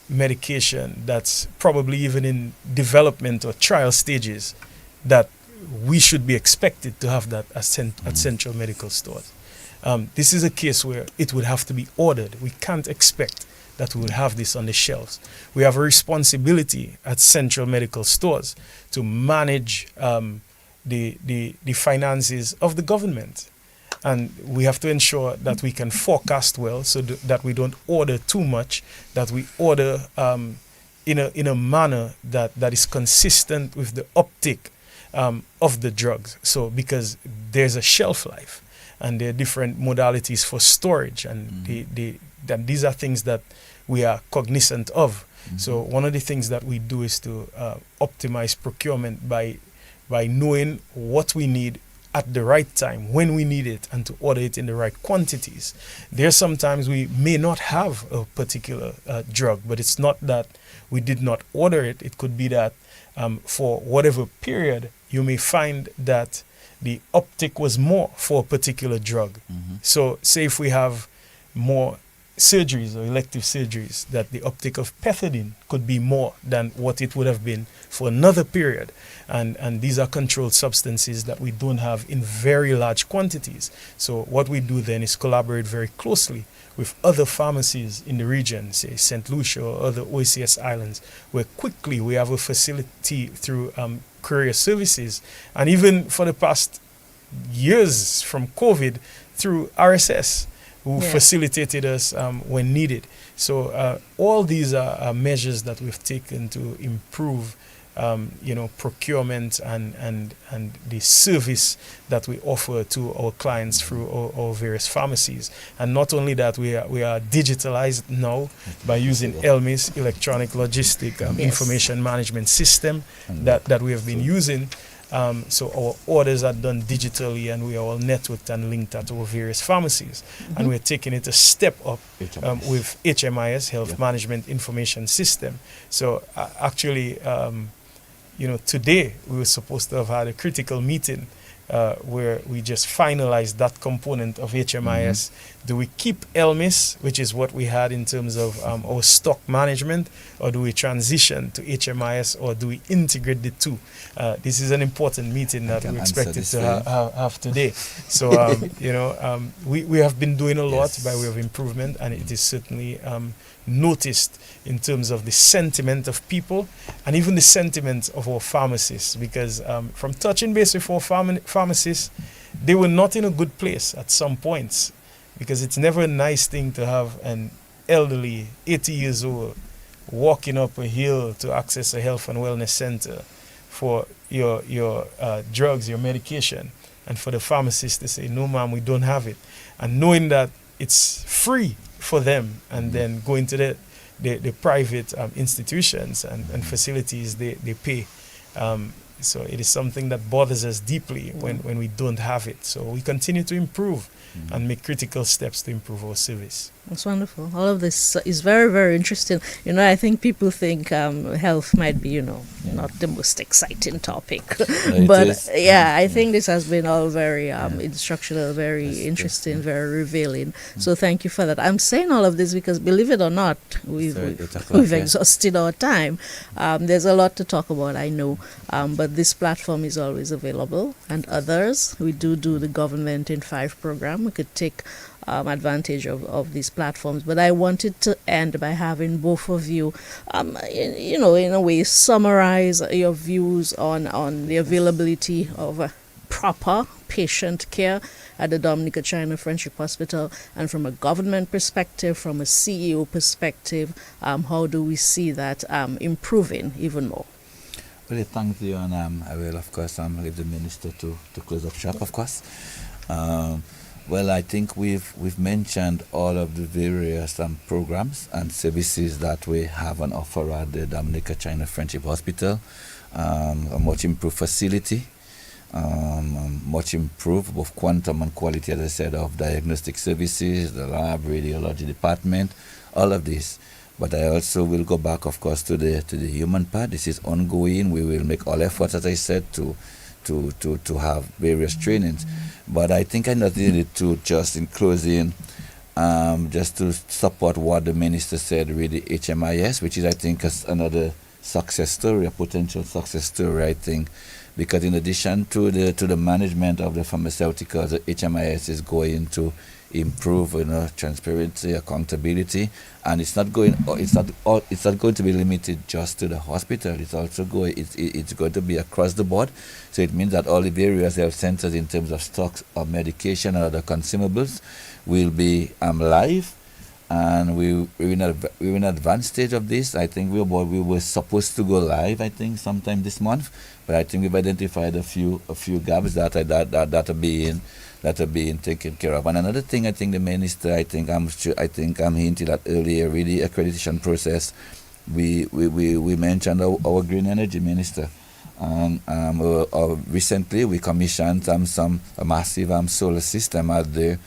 medication that's probably even in development or trial stages, that we should be expected to have that at central medical stores. This is a case where it would have to be ordered. We can't expect that we would have this on the shelves. We have a responsibility at central medical stores to manage the finances of the government. And we have to ensure that we can forecast well, so that we don't order too much, that we order in a manner that is consistent with the uptake of the drugs. So because there's a shelf life, and there are different modalities for storage, and these are things that we are cognizant of. So one of the things that we do is to optimize procurement by knowing what we need at the right time, when we need it, and to order it in the right quantities. There's sometimes we may not have a particular drug, but it's not that we did not order it. It could be that for whatever period, you may find that the uptake was more for a particular drug. So say if we have more surgeries or elective surgeries, that the uptake of pethidine could be more than what it would have been for another period. And these are controlled substances that we don't have in very large quantities. So what we do then is collaborate very closely with other pharmacies in the region, say St. Lucia or other OECS islands, where quickly we have a facility through courier services, and even for the past years from COVID, through RSS, who facilitated us when needed. So all these are measures that we've taken to improve procurement and the service that we offer to our clients through our various pharmacies. And not only that, we are digitalized now by using ELMIS, Electronic Logistic Information Management System, that we have been using. So our orders are done digitally, and we are all networked and linked at our various pharmacies. And we're taking it a step up with HMIS, Health Management Information System. So actually, today we were supposed to have had a critical meeting where we just finalize that component of HMIS. Do we keep ELMIS, which is what we had in terms of our stock management, or do we transition to HMIS, or do we integrate the two? This is an important meeting that we expected to have today. So, we have been doing a lot by way of improvement, and it is certainly noticed in terms of the sentiment of people and even the sentiment of our pharmacists, because from touching base with our pharmacists, they were not in a good place at some points, because it's never a nice thing to have an elderly 80 years old walking up a hill to access a health and wellness center for your drugs, your medication, and for the pharmacist to say, no ma'am, we don't have it, and knowing that it's free for them, and then going to the private institutions and facilities they pay. So it is something that bothers us deeply when we don't have it. So we continue to improve and make critical steps to improve our service. That's wonderful. All of this is very, very interesting. I think people think health might be, not the most exciting topic. But I think this has been all very instructional, very interesting, very revealing. So thank you for that. I'm saying all of this because, believe it or not, we've exhausted our time. There's a lot to talk about, I know, but this platform is always available, and others. We do the Government in 5 program. We could take advantage of these platforms, but I wanted to end by having both of you, in a way, summarize your views on the availability of proper patient care at the Dominica China Friendship Hospital, and from a government perspective, from a CEO perspective, how do we see that improving even more? Well, thank you, and I will, of course, leave the minister to close up shop, of course. Well, I think we've mentioned all of the various programs and services that we have on offer at the Dominica China Friendship Hospital. A much improved facility, much improved both quantum and quality, as I said, of diagnostic services, the lab, radiology department, all of this. But I also will go back, of course, to the human part. This is ongoing. We will make all efforts, as I said, to have various trainings. But I think I needed to, just in closing, just to support what the minister said, really, HMIS, which is, I think, another success story, a potential success story, I think, because in addition to the management of the pharmaceuticals, the HMIS is going to improve, transparency, accountability, and it's not going to be limited just to the hospital. It's also going to be across the board. So it means that all the various health centers, in terms of stocks of medication and other consumables, will be live, and we're in an advanced stage of this. I think we were supposed to go live, I think, sometime this month, but I think we've identified a few gaps that are being taken care of. And another thing, I think the minister, I think I'm hinted at earlier, really accreditation process. We mentioned our green energy minister, and recently we commissioned a massive solar system at the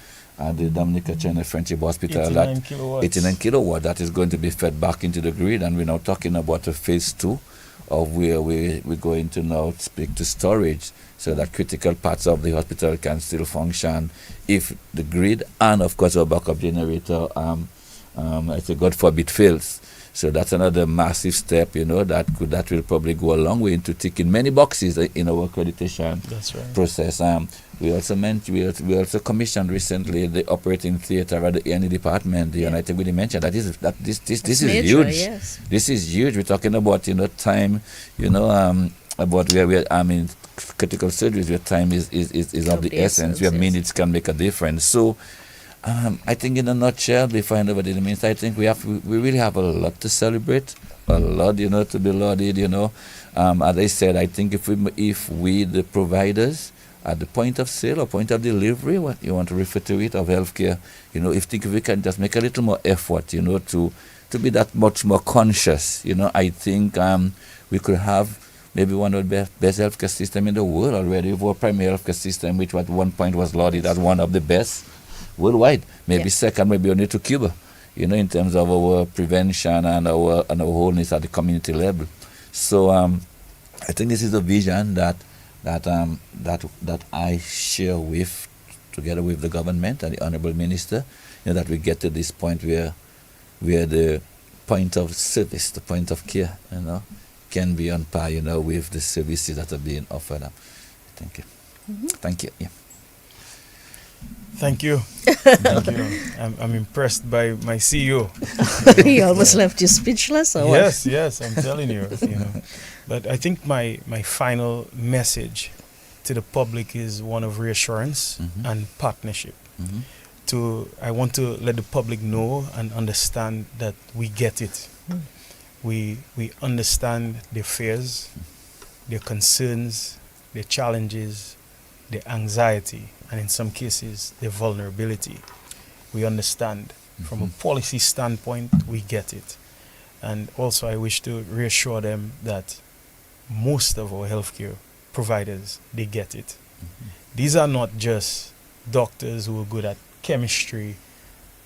Dominica China Friendship Hospital, 89 kilowatt that is going to be fed back into the grid, and we're now talking about a phase 2 of where we're going to now speak to storage, so that critical parts of the hospital can still function if the grid and, of course, our backup generator, I say, God forbid, fails. So that's another massive step, that will probably go a long way into ticking many boxes in our accreditation process. We also commissioned recently the operating theater at the A&E department, and I think we mentioned that this is major, huge. Yes. This is huge. We're talking about time, about where we are. In critical surgeries, where time is of the essence, where minutes can make a difference. So. I think in a nutshell, before I hand over to the minister, I think we really have a lot to celebrate, a lot, to be lauded, As I said, I think if we, the providers, at the point of sale or point of delivery, what you want to refer to it, of healthcare, if we can just make a little more effort, to be that much more conscious, I think we could have maybe one of the best healthcare system in the world already. Our primary healthcare system, which at one point was lauded as one of the best worldwide, maybe second, maybe only to Cuba, in terms of our prevention and our wholeness at the community level. So I think this is a vision that that I share with, together with the government and the honorable minister, that we get to this point where the point of service, the point of care, can be on par, with the services that are being offered. Thank you. Mm-hmm. Thank you. Yeah. Thank you. Thank you. I'm impressed by my CEO. He almost left you speechless, or what? Yes, I'm telling you. But I think my final message to the public is one of reassurance and partnership. I want to let the public know and understand that we get it. We understand their fears, their concerns, their challenges, their anxiety, and in some cases, their vulnerability. We understand. From a policy standpoint, we get it. And also, I wish to reassure them that most of our healthcare providers, they get it. These are not just doctors who are good at chemistry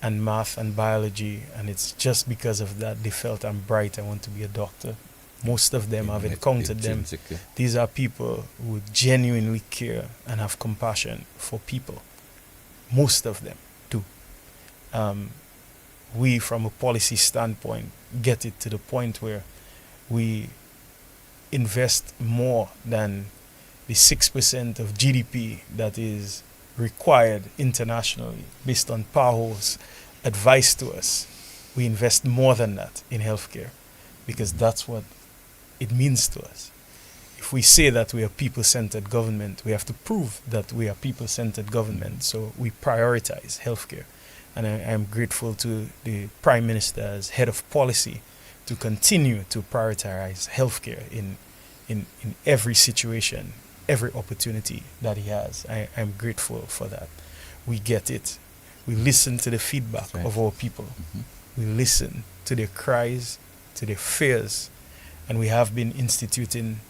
and math and biology, and it's just because of that they felt I'm bright, I want to be a doctor. Most of them, I've encountered them. These are people who genuinely care and have compassion for people. Most of them do. We, from a policy standpoint, get it to the point where we invest more than the 6% of GDP that is required internationally based on PAHO's advice to us. We invest more than that in healthcare because that's what it means to us. If we say that we are people-centered government, we have to prove that we are people-centered government. So we prioritize healthcare. And I am grateful to the Prime Minister as head of policy to continue to prioritize healthcare in every situation, every opportunity that he has. I am grateful for that. We get it. We listen to the feedback of our people. We listen to their cries, to their fears, and we have been instituting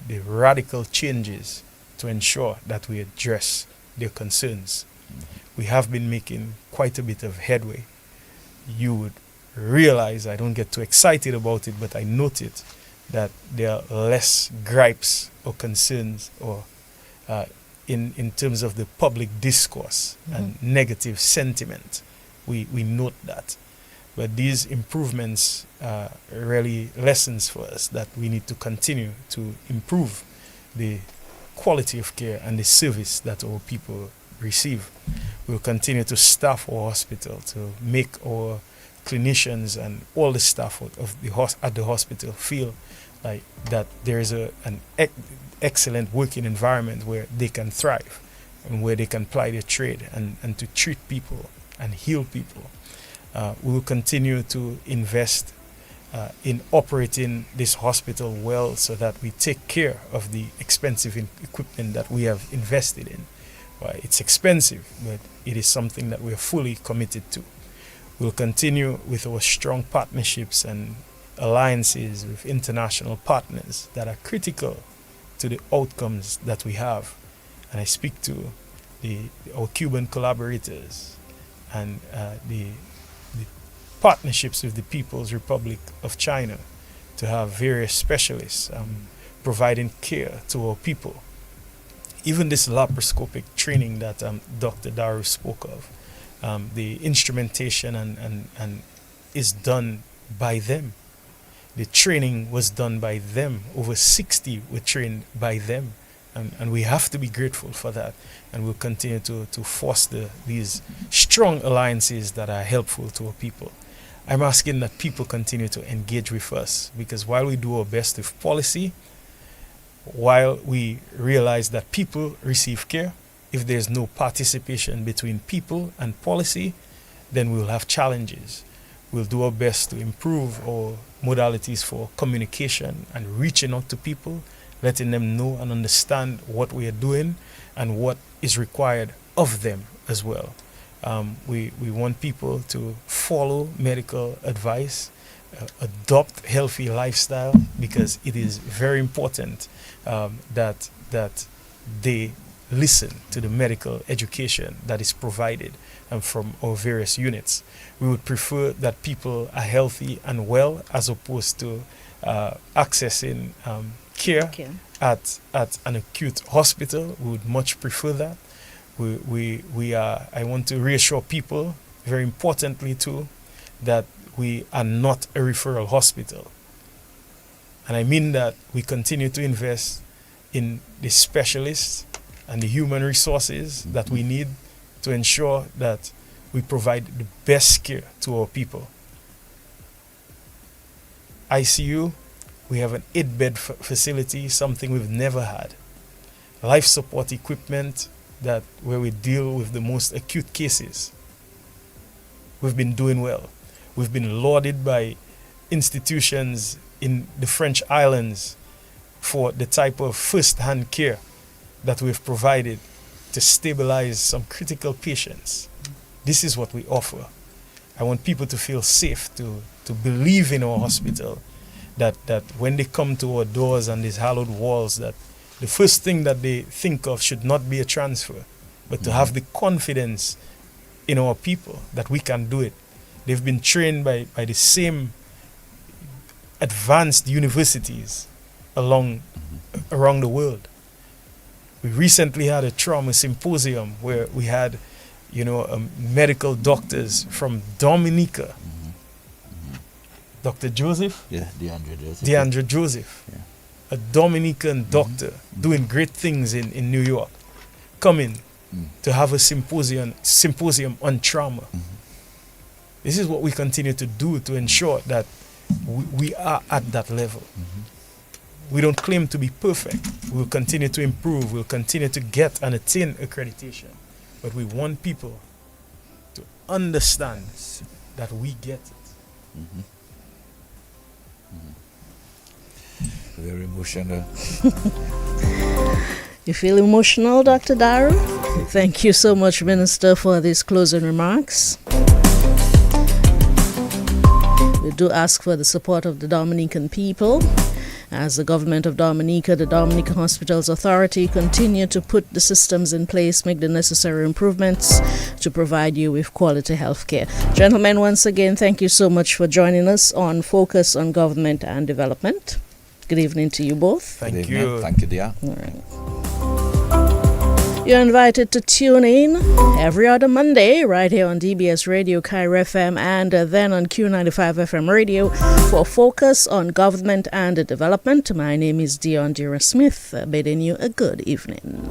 the radical changes to ensure that we address their concerns. We have been making quite a bit of headway. You would realize, I don't get too excited about it, but I note it, that there are less gripes or concerns or in terms of the public discourse and negative sentiment. We note that. But these improvements are really lessons for us that we need to continue to improve the quality of care and the service that our people receive. We'll continue to staff our hospital, to make our clinicians and all the staff at the hospital feel like that there is an excellent working environment where they can thrive and where they can ply their trade and to treat people and heal people. We will continue to invest in operating this hospital well so that we take care of the expensive equipment that we have invested in. It's expensive, but it is something that we are fully committed to. We'll continue with our strong partnerships and alliances with international partners that are critical to the outcomes that we have. And I speak to our Cuban collaborators and the partnerships with the People's Republic of China to have various specialists providing care to our people. Even this laparoscopic training that Dr. Daru spoke of, the instrumentation and is done by them. The training was done by them. Over 60 were trained by them. And we have to be grateful for that. And we'll continue to foster these strong alliances that are helpful to our people. I'm asking that people continue to engage with us, because while we do our best with policy, while we realize that people receive care, if there's no participation between people and policy, then we'll have challenges. We'll do our best to improve our modalities for communication and reaching out to people, letting them know and understand what we are doing and what is required of them as well. We want people to follow medical advice, adopt healthy lifestyle, because it is very important that they listen to the medical education that is provided from our various units. We would prefer that people are healthy and well as opposed to accessing care Okay. at an acute hospital. We would much prefer that. We are, I want to reassure people, very importantly too, that we are not a referral hospital. And I mean that we continue to invest in the specialists and the human resources that we need to ensure that we provide the best care to our people. ICU, we have an 8-bed facility, something we've never had. Life support equipment where we deal with the most acute cases. We've been doing well. We've been lauded by institutions in the French islands for the type of first-hand care that we've provided to stabilize some critical patients. This is what we offer. I want people to feel safe, to believe in our hospital, that when they come to our doors and these hallowed walls, that the first thing that they think of should not be a transfer, but to have the confidence in our people that we can do it. They've been trained by the same advanced universities around the world. We recently had a trauma symposium where we had, medical doctors from Dominica. Dr. Joseph? Yeah, DeAndre Joseph. DeAndre Joseph, Yeah. a Dominican doctor doing great things in New York, coming to have a symposium on trauma. This is what we continue to do to ensure that we are at that level. We don't claim to be perfect. We'll continue to improve. We'll continue to get and attain accreditation. But we want people to understand that we get it. Very emotional. You feel emotional, Dr. Darrow? Thank you so much, Minister, for these closing remarks. We do ask for the support of the Dominican people. As the government of Dominica, the Dominican Hospitals Authority continue to put the systems in place, make the necessary improvements to provide you with quality health care. Gentlemen, once again, thank you so much for joining us on Focus on Government and Development. Good evening to you both. Thank you. Thank you, dear. All right. You're invited to tune in every other Monday right here on DBS Radio, Cairo FM, and then on Q95 FM Radio for Focus on Government and Development. My name is Dion Dira Smith, bidding you a good evening.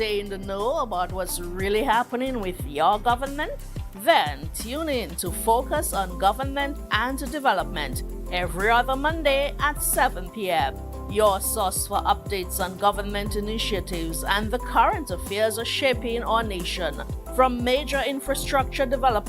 In the know about what's really happening with your government? Then tune in to Focus on Government and Development every other Monday at 7 p.m. Your source for updates on government initiatives and the current affairs shaping our nation, from major infrastructure development